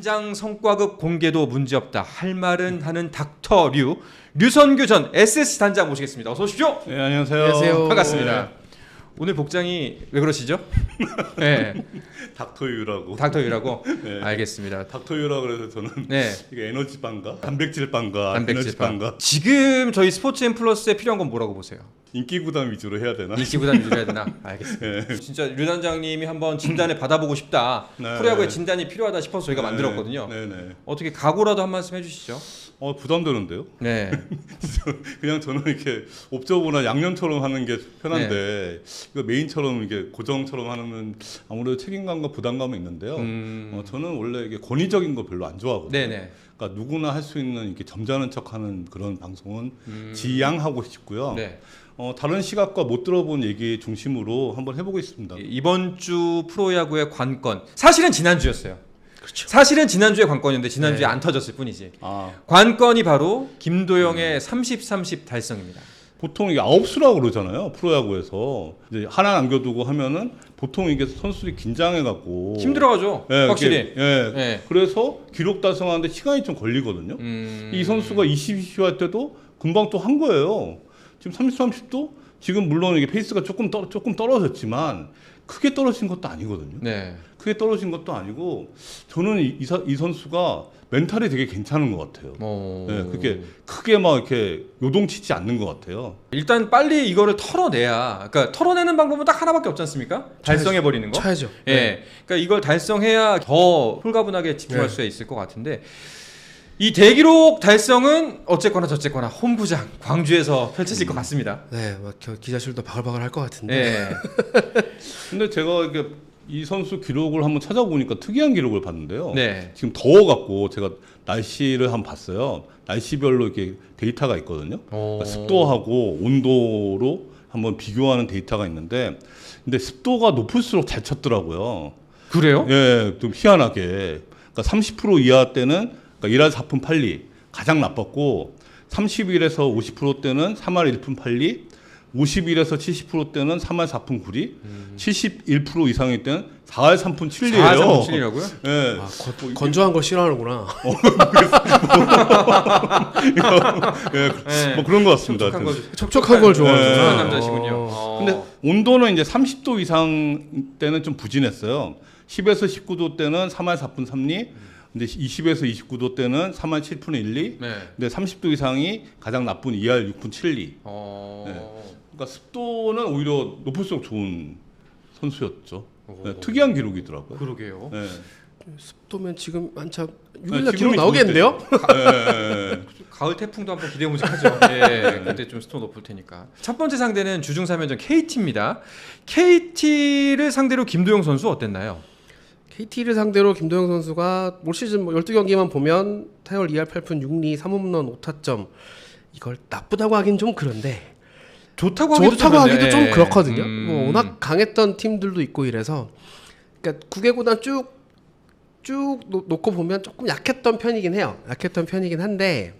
단장 성과급 공개도 문제없다. 할 말은 하는 닥터 류선규 전 SS 단장 모시겠습니다. 어서 오십시오. 네, 안녕하세요. 안녕하세요. 반갑습니다. 오늘 복장이 왜 그러시죠? 네. 닥터유라고. 닥터유라고? 네. 알겠습니다. 닥터유라 그래서 저는 네. 이게 에너지빵가, 단백질빵가, 에너지빵가. 지금 저희 스포츠앤 플러스에 필요한 건 뭐라고 보세요? 인기구단 위주로 해야 되나? 인기구단 위주로 해야 되나? 알겠습니다. 네. 진짜 류 단장님이 한번 진단을 받아보고 싶다. 네. 프로야구에 진단이 필요하다 싶어서 저희가 만들었거든요. 네네. 어떻게 각오라도 한 말씀 해주시죠. 부담되는데요? 네. 그냥 저는 이렇게 옵저버나 양념처럼 하는 게 편한데 이거 메인처럼 이게 고정처럼 하면 아무래도 책임감과 부담감이 있는데요. 저는 원래 이게 권위적인 거 별로 안 좋아하거든요. 네네. 그러니까 누구나 할 수 있는 이렇게 점잖은 척하는 그런 방송은 지양하고 싶고요. 네. 다른 시각과 못 들어본 얘기 중심으로 한번 해보겠습니다. 이번 주 프로야구의 관건 사실은 지난주였어요. 그렇죠. 사실은 지난주에 관건이었는데 지난주에 네. 안 터졌을 뿐이지. 아, 관건이 바로 김도영의 30-30 달성입니다. 보통 이게 아홉수라고 그러잖아요. 프로야구에서 이제 하나 남겨두고 하면은 보통 이게 선수들이 긴장해갖고 힘들어가죠. 예, 확실히. 예. 그래서 기록 달성하는데 시간이 좀 걸리거든요. 이 선수가 20시 할 때도 금방 또 한 거예요. 지금 30-30도 지금 물론 이게 페이스가 조금 떨어졌지만 크게 떨어진 것도 아니거든요. 네. 크게 떨어진 것도 아니고 저는 이 선수가 멘탈이 되게 괜찮은 것 같아요. 네, 그게 크게 막 이렇게 요동치지 않는 것 같아요. 일단 빨리 이거를 털어내야. 그러니까 털어내는 방법은 딱 하나밖에 없지 않습니까? 달성해 버리는 거. 쳐야죠. 예. 네. 그러니까 이걸 달성해야 더 홀가분하게 집중할 네. 수가 있을 것 같은데. 이 대기록 달성은 어쨌거나 저쨌거나 홈구장 광주에서 펼쳐질 것 같습니다. 네, 막 기자실도 바글바글 할 것 같은데. 네. 근데 제가 이게 이 선수 기록을 한번 찾아보니까 특이한 기록을 봤는데요. 네. 지금 더워갖고 제가 날씨를 한번 봤어요. 날씨별로 이렇게 데이터가 있거든요. 그러니까 습도하고 온도로 한번 비교하는 데이터가 있는데, 근데 습도가 높을수록 잘 쳤더라고요. 그래요? 예, 좀 희한하게. 그러니까 30% 이하 때는 그러니까 1할 4푼 8리 가장 나빴고, 31에서 50% 때는 3할 1푼 8리, 51에서 70% 때는 3할 4푼 9리, 71% 이상일 때는 4할 3푼 7리예요. 4할 3푼 7리라고요? 예. 아, 건조한 걸 싫어하는구나. 뭐 그런 것 같습니다. 촉촉한 걸 좋아하는 네. 남자시군요. 근데 온도는 이제 30도 이상 때는 좀 부진했어요. 10에서 19도 때는 3할 4푼 3리, 근데 20에서 29도 때는 3할 7푼 1리, 네. 근데 30도 이상이 가장 나쁜 2할 6푼 7리. 네. 그러니까 습도는 오히려 높을수록 좋은 선수였죠. 네, 특이한 기록이더라고요. 그러게요. 네. 습도면 지금 한참 네, 6일날 기록 지금이 나오겠는데요? 네. 가을 태풍도 한번 기대해보자죠. 예, 그때 좀 습도 높을 테니까. 첫 번째 상대는 주중 3연전 KT입니다. KT를 상대로 김도영 선수 어땠나요? KT를 상대로 김도영 선수가 올 시즌 12경기만 보면 타율 2할 8푼 6리 3홈런 5타점. 이걸 나쁘다고 하긴 좀 그런데 좋다고 하기도 좀 그렇거든요. 뭐 워낙 강했던 팀들도 있고 이래서, 그러니까 9개 구단 쭉 놓고 보면 조금 약했던 편이긴 해요. 약했던 편이긴 한데,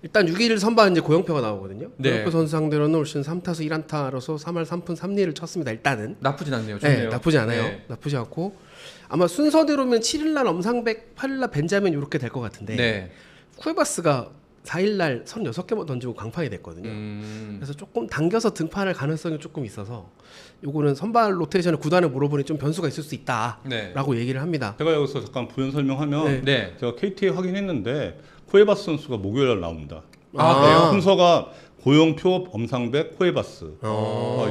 일단 6일 선발 이제 고영표가 나오거든요. 네. 고영표 선수 상대로는 올 시즌 3타수 1안타로서 3할 3푼 3리를 쳤습니다. 일단은 나쁘진 않네요. 좋네요. 네, 나쁘지 않아요. 네. 나쁘지 않고, 아마 순서대로면 7일날 엄상백, 8일날 벤자민 이렇게 될 것 같은데, 네. 쿠에바스가 4일날 36개만 던지고 강판이 됐거든요. 그래서 조금 당겨서 등판할 가능성이 조금 있어서, 요거는 선발 로테이션을 구단에 물어보니 좀 변수가 있을 수 있다라고 네. 얘기를 합니다. 제가 여기서 잠깐 부연 설명하면 네. 제가 KT에 확인했는데 코에바스 선수가 목요일날 나옵니다. 그래요? 순서가 고영표, 엄상백, 코에바스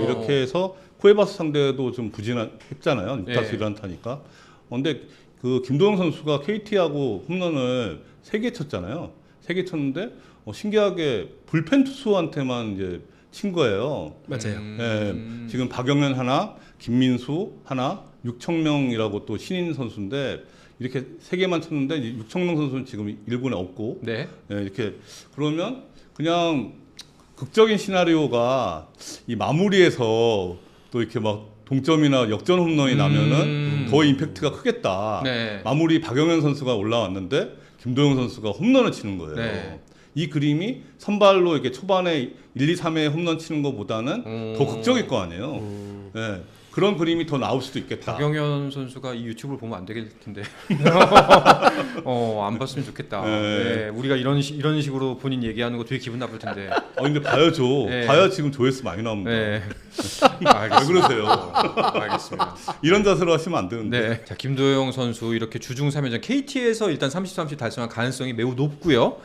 이렇게 해서 코에바스 상대도 좀 부진했잖아요. 6타수 네. 1안타니까. 근데 그 김도영 선수가 KT하고 홈런을 3개 쳤잖아요. 3개 쳤는데 신기하게 불펜 투수한테만 이제 친 거예요. 맞아요. 네, 지금 박영현 하나, 김민수 하나, 육청명이라고 또 신인 선수인데 이렇게 3개만 쳤는데 육청명 선수는 지금 1군에 없고 네. 이렇게 그러면 그냥 극적인 시나리오가 이 마무리에서 또 이렇게 막 동점이나 역전 홈런이 나면은 더 임팩트가 크겠다. 네. 마무리 박영현 선수가 올라왔는데 김도영 선수가 홈런을 치는 거예요. 네. 이 그림이 선발로 이렇게 초반에 1, 2, 3회 홈런 치는 것보다는 더 극적일 거 아니에요. 네. 그런 그림이 더 나올 수도 있겠다. 박영현 선수가 이 유튜브를 보면 안 되겠을 텐데. 안 봤으면 좋겠다. 네. 네, 우리가 이런 식으로 본인 얘기하는 거 되게 기분 나쁠 텐데. 근데 봐야죠. 네. 봐야 지금 조회수 많이 나옵니다. 네. 왜 알겠습니다. 그러세요? 알겠습니다. 이런 자세로 하시면 안 되는데. 네. 자, 김도영 선수 이렇게 주중 3연전 KT에서 일단 30-30 달성할 가능성이 매우 높고요.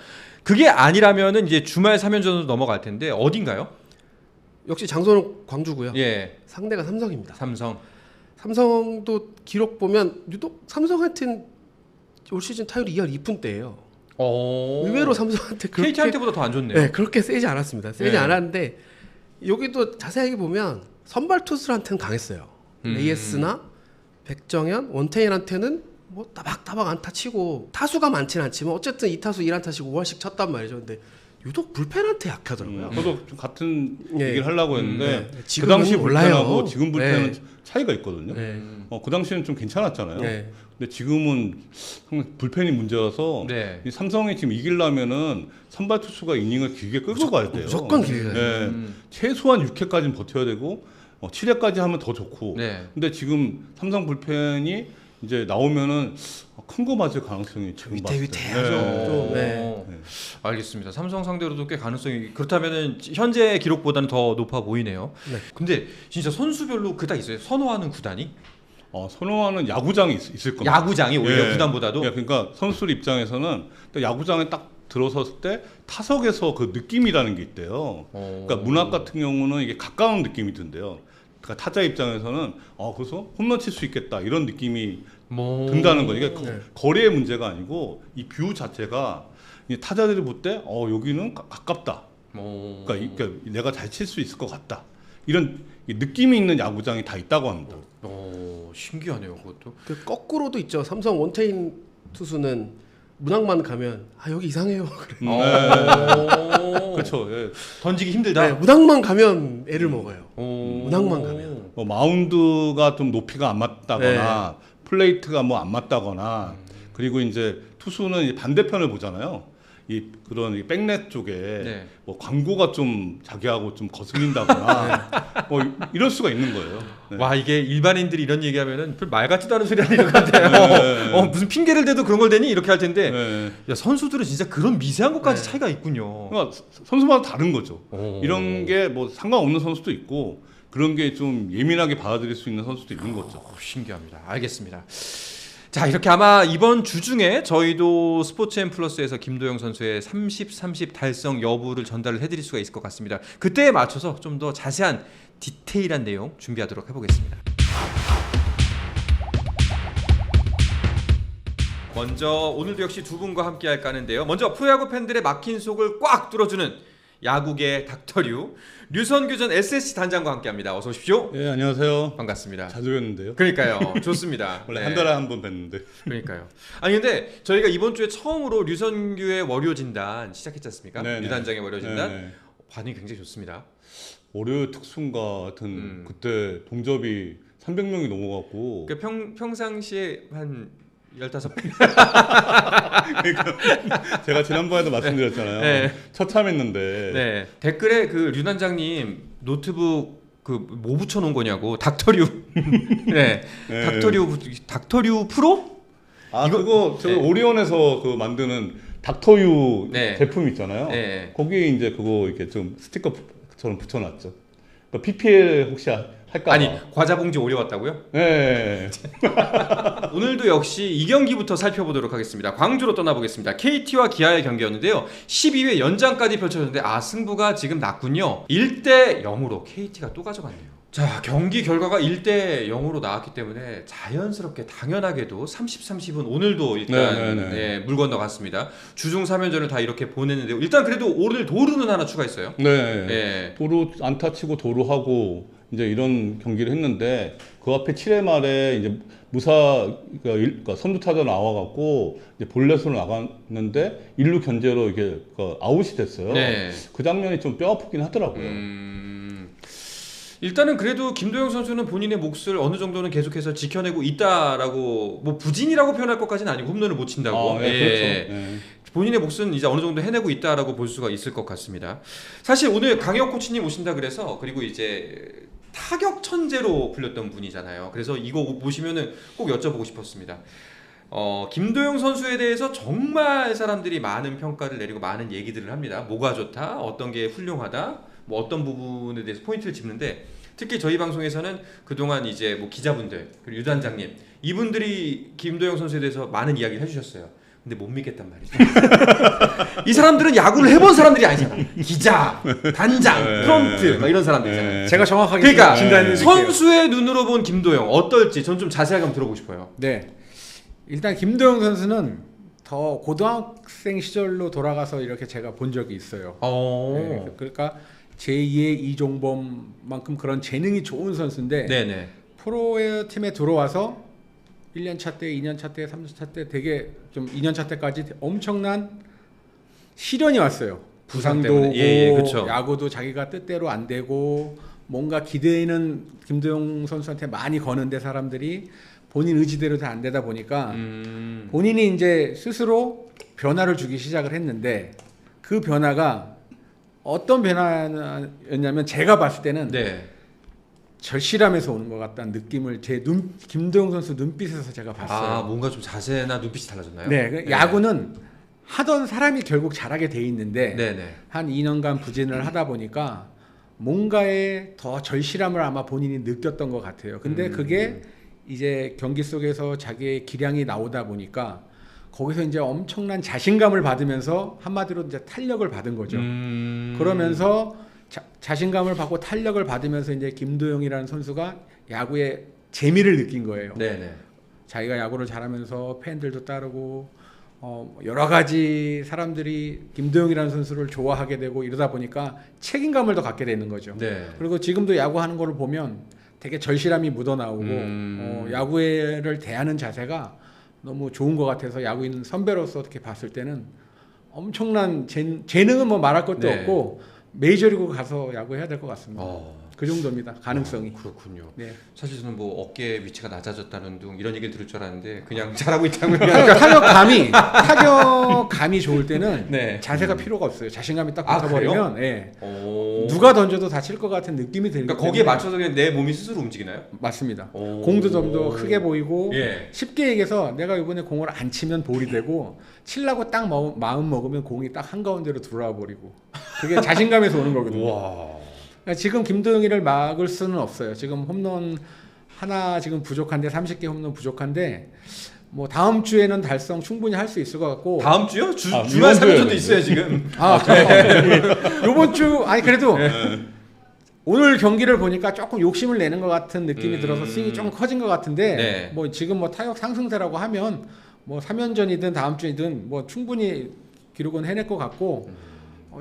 그게 아니라면은 이제 주말 3연전으로 넘어갈 텐데 어딘가요? 역시 장소는 광주고요. 예. 상대가 삼성입니다. 삼성. 삼성도 기록 보면 유독 삼성한테는 올 시즌 타율이 2할 2푼대예요. 의외로 삼성한테 그렇게 KT한테보다 더 안 좋네요. 네, 그렇게 세지 않았습니다. 세지 네. 않았는데 여기도 자세하게 보면 선발 투수한테는 강했어요. 레이에스나 백정현, 원태인한테는 뭐 따박따박 안타 치고 타수가 많지는 않지만 어쨌든 2타수 1안타씩 5할씩 쳤단 말이죠. 근데 유독 불펜한테 약하더라고요. 저도 좀 같은 예. 얘기를 하려고 했는데 그 지금은 당시 몰라요. 불펜하고 지금 불펜은 네. 차이가 있거든요. 네. 그 당시에는 좀 괜찮았잖아요. 네. 근데 지금은 정말 불펜이 문제라서 네. 이 삼성이 지금 이기려면은 선발 투수가 이닝을 길게 끌고 가야 돼요. 무조건 길게 가야 네. 돼요. 최소한 6회까지는 버텨야 되고 7회까지 하면 더 좋고. 네. 근데 지금 삼성 불펜이 이제 나오면은 큰 거 맞을 가능성이 지금 봤을 때. 위태위태하죠. 네. 좀, 네. 네. 알겠습니다. 삼성 상대로도 꽤 가능성이 그렇다면은 현재 기록보다는 더 높아 보이네요. 네. 근데 진짜 선수별로 그다 있어요. 선호하는 구단이? 선호하는 야구장이 있을 겁니다. 야구장이 오히려 예. 구단보다도. 예, 그러니까 선수들 입장에서는 또 야구장에 딱 들어섰을 때 타석에서 그 느낌이라는 게 있대요. 그러니까 문학 같은 경우는 이게 가까운 느낌이 든대요. 그러니까 타자 입장에서는 그래서 홈런 칠 수 있겠다 이런 느낌이 뭐... 든다는 거죠. 이게 네. 거리의 문제가 아니고 이 뷰 자체가 이 타자들이 볼 때 여기는 가깝다. 뭐... 그러니까 내가 잘 칠 수 있을 것 같다. 이런 느낌이 있는 야구장이 다 있다고 합니다. 신기하네요, 그것도. 그 거꾸로도 있죠. 삼성 원태인 투수는 문학만 가면 여기 이상해요. 그렇죠. 예. 던지기 힘들다. 네, 문학만 가면 애를 먹어요. 문학만 가면. 마운드가 좀 높이가 안 맞다거나 플레이트가 뭐 안 맞다거나 그리고 이제 투수는 이제 반대편을 보잖아요. 그런 백넷 쪽에 뭐 광고가 좀 자기하고 좀 거슬린다거나 뭐 이럴 수가 있는 거예요. 네. 와, 이게 일반인들이 이런 얘기하면은 별 말 같지도 않은 소리 하는 것 같아요. 무슨 핑계를 대도 그런 걸 대니 이렇게 할 텐데 야, 선수들은 진짜 그런 미세한 것까지 차이가 있군요. 그러니까 선수마다 다른 거죠. 이런 게 뭐 상관없는 선수도 있고 그런 게 좀 예민하게 받아들일 수 있는 선수도 있는 거죠. 신기합니다. 알겠습니다. 자, 이렇게 아마 이번 주 중에 저희도 스포츠앤 플러스에서 김도영 선수의 30-30 달성 여부를 전달을 해드릴 수가 있을 것 같습니다. 그때에 맞춰서 좀 더 자세한 디테일한 내용 준비하도록 해보겠습니다. 먼저 오늘도 역시 두 분과 함께 할까 하는데요. 먼저 프로야구 팬들의 막힌 속을 꽉 뚫어주는 야구계 닥터류 류선규 전 SSG 단장과 함께합니다. 어서 오십시오. 예, 안녕하세요. 반갑습니다. 자주 뵀는데요. 그러니까요. 좋습니다. 원래 네. 한 달에 한 번 뵀는데. 그러니까요. 아니 근데 저희가 이번 주에 처음으로 류선규의 월요 진단 시작했지 않습니까? 네네. 류 단장의 월요 진단 네네. 반응이 굉장히 좋습니다. 월요 특수인가 하여튼 그때 동접이 300명이 넘어갔고 그러니까 평상시에 한 15배. 제가 지난번에도 말씀드렸잖아요. 네. 처참했는데 네. 댓글에 그 류 단장님 노트북 뭐 붙여놓은 거냐고 닥터류. 네. 닥터류 프로? 그거 저기 오리온에서 그 만드는 닥터유 제품 있잖아요. 네. 거기에 이제 그거 이렇게 좀 스티커처럼 붙여놨죠. 그러니까 PPL 혹시 할까? 아니 과자 봉지 오려왔다고요? 네. 오늘도 역시 이 경기부터 살펴보도록 하겠습니다. 광주로 떠나보겠습니다. KT와 기아의 경기였는데요. 12회 연장까지 펼쳐졌는데 승부가 지금 났군요. 1대0으로 KT가 또 가져갔네요. 자, 경기 결과가 1대0으로 나왔기 때문에 자연스럽게 당연하게도 30-30은 오늘도 일단 물 건너갔습니다. 주중 3연전을 다 이렇게 보냈는데요. 일단 그래도 오늘 도루는 하나 추가했어요. 네. 도루 안타 치고 도루하고 이제 이런 경기를 했는데 그 앞에 7회 말에 이제 그러니까 선두 타자 나와갖고 이제 볼넷으로 나갔는데 1루 견제로 이게 아웃이 됐어요. 네. 그 장면이 좀 뼈 아프긴 하더라고요. 일단은 그래도 김도영 선수는 본인의 몫을 어느 정도는 계속해서 지켜내고 있다라고 뭐 부진이라고 표현할 것까지는 아니고 홈런을 못 친다고. 그렇죠. 본인의 몫은 이제 어느 정도 해내고 있다라고 볼 수가 있을 것 같습니다. 사실 오늘 강혁 코치님 오신다 그래서 그리고 이제 타격 천재로 불렸던 분이잖아요. 그래서 이거 보시면은 꼭 여쭤보고 싶었습니다. 김도영 선수에 대해서 정말 사람들이 많은 평가를 내리고 많은 얘기들을 합니다. 뭐가 좋다, 어떤 게 훌륭하다, 뭐 어떤 부분에 대해서 포인트를 짚는데 특히 저희 방송에서는 그동안 이제 뭐 기자분들 그리고 유단장님 이분들이 김도영 선수에 대해서 많은 이야기를 해주셨어요. 근데 못 믿겠단 말이죠. 이 사람들은 야구를 해본 사람들이 아니잖아. 기자, 단장, 프런트 막 이런 사람들이잖아요. 제가 정확하게 그러니까 진단을 선수의 눈으로 본 김도영 어떨지 전 좀 자세하게 한번 들어보고 싶어요. 네. 일단 김도영 선수는 더 고등학생 시절로 돌아가서 이렇게 제가 본 적이 있어요. 네, 그러니까 제2의 이종범만큼 그런 재능이 좋은 선수인데 네네. 프로의 팀에 들어와서 1년차 때, 2년차 때, 3년차 때 되게 좀 2년차 때까지 엄청난 시련이 왔어요. 부상도 때문에. 오고 예, 그쵸. 야구도 자기가 뜻대로 안 되고 뭔가 기대는 김도영 선수한테 많이 거는데 사람들이 본인 의지대로 다 안 되다 보니까 본인이 이제 스스로 변화를 주기 시작을 했는데 그 변화가 어떤 변화였냐면 제가 봤을 때는 네. 절실함에서 오는 것 같다는 느낌을 김도영 선수 눈빛에서 제가 봤어요. 아 뭔가 좀 자세나 눈빛이 달라졌나요? 네, 야구는 하던 사람이 결국 잘하게 돼 있는데 네네. 한 2년간 부진을 하다 보니까 뭔가에 더 절실함을 아마 본인이 느꼈던 것 같아요. 근데 그게 이제 경기 속에서 자기의 기량이 나오다 보니까 거기서 이제 엄청난 자신감을 받으면서 한마디로 이제 탄력을 받은 거죠. 그러면서 자신감을 받고 탄력을 받으면서 이제 김도영이라는 선수가 야구의 재미를 느낀 거예요. 네네. 자기가 야구를 잘하면서 팬들도 따르고 여러 가지 사람들이 김도영이라는 선수를 좋아하게 되고 이러다 보니까 책임감을 더 갖게 되는 거죠. 네. 그리고 지금도 야구하는 거를 보면 되게 절실함이 묻어나오고 야구를 대하는 자세가 너무 좋은 것 같아서 야구인 선배로서 어떻게 봤을 때는 엄청난 재능은 뭐 말할 것도 네. 없고 메이저리그 가서 야구해야 될 것 같습니다. 그 정도입니다. 가능성이. 그렇군요. 네. 사실 저는 뭐 어깨 위치가 낮아졌다는 둥 이런 얘기를 들을 줄 알았는데 그냥 잘하고 있다는 타격감이 좋을 때는 네. 자세가 필요가 없어요. 자신감이 딱 아, 붙어버리면 예. 오. 누가 던져도 다칠 것 같은 느낌이 들기 그러니까 때문에 거기에 맞춰서 그냥 내 몸이 스스로 움직이나요? 맞습니다. 오. 공도 좀 더 크게 보이고 예. 쉽게 얘기해서 내가 이번에 공을 안 치면 볼이 되고 치려고 딱 마음 먹으면 공이 딱 한가운데로 들어와 버리고 그게 자신감에서 오는 거거든요. 와. 그러니까 지금 김도영이를 막을 수는 없어요. 지금 홈런 하나 지금 부족한데 30개 홈런 부족한데 뭐 다음 주에는 달성 충분히 할 수 있을 것 같고 다음 주요? 주말 이번 주에 3연전도 있어요 지금. 요번 주 아니 그래도 오늘 경기를 보니까 조금 욕심을 내는 것 같은 느낌이 들어서 스윙이 좀 커진 것 같은데 네. 뭐 지금 뭐 타격 상승세라고 하면 뭐 3연전이든 다음 주이든 뭐 충분히 기록은 해낼 것 같고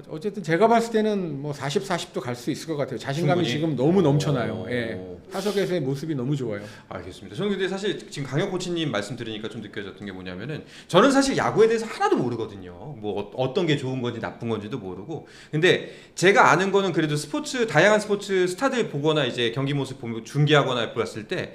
어쨌든 제가 봤을 때는 뭐 40, 40도 갈 수 있을 것 같아요. 자신감이 충분히? 지금 너무 넘쳐나요. 오. 예. 타석에서의 모습이 너무 좋아요. 알겠습니다. 저는 근데 사실 지금 강혁 코치님 말씀 들으니까 좀 느껴졌던 게 뭐냐면은 저는 사실 야구에 대해서 하나도 모르거든요. 뭐 어떤 게 좋은 건지 나쁜 건지도 모르고. 근데 제가 아는 거는 그래도 다양한 스포츠 스타들 보거나 이제 경기 모습 보고 중계하거나 봤을 때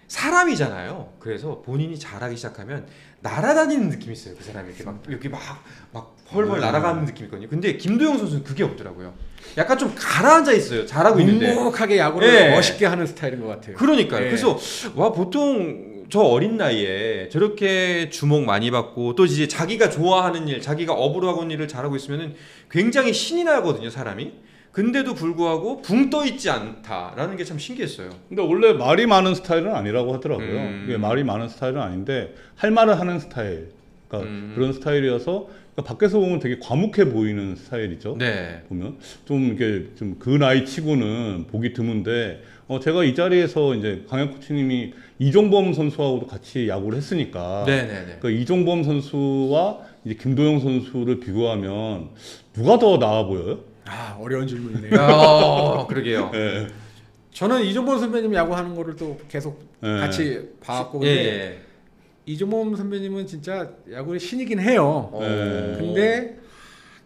사람이잖아요. 그래서 본인이 잘하기 시작하면 날아다니는 느낌이 있어요. 그 사람이 이렇게 막 펄펄 날아가는 느낌이 있거든요. 근데 김도영 선수는 그게 없더라고요. 약간 좀 가라앉아 있어요. 잘하고 있는데. 묵묵하게 야구를 예. 멋있게 하는 스타일인 것 같아요. 그러니까요. 예. 그래서 와 보통 저 어린 나이에 저렇게 주목 많이 받고 또 이제 자기가 좋아하는 일, 자기가 업으로 하고 있는 일을 잘하고 있으면은 굉장히 신이 나거든요, 사람이. 근데도 불구하고 붕 떠 있지 않다라는 게 참 신기했어요. 근데 원래 말이 많은 스타일은 아니라고 하더라고요. 이게 말이 많은 스타일은 아닌데 할 말을 하는 스타일. 그러니까 그런 스타일이어서 그러니까 밖에서 보면 되게 과묵해 보이는 스타일이죠. 네. 보면 좀 이게 좀 그 나이 치고는 보기 드문데 제가 이 자리에서 이제 강혁 코치님이 이종범 선수하고도 같이 야구를 했으니까 네네네. 그러니까 이종범 선수와 이제 김도영 선수를 비교하면 누가 더 나아 보여요? 아 어려운 질문이네요. 그러게요. 예. 저는 이종범 선배님 야구하는 거를 또 계속 예. 같이 봐왔고 예, 근데 예. 이종범 선배님은 진짜 야구의 신이긴 해요. 예. 근데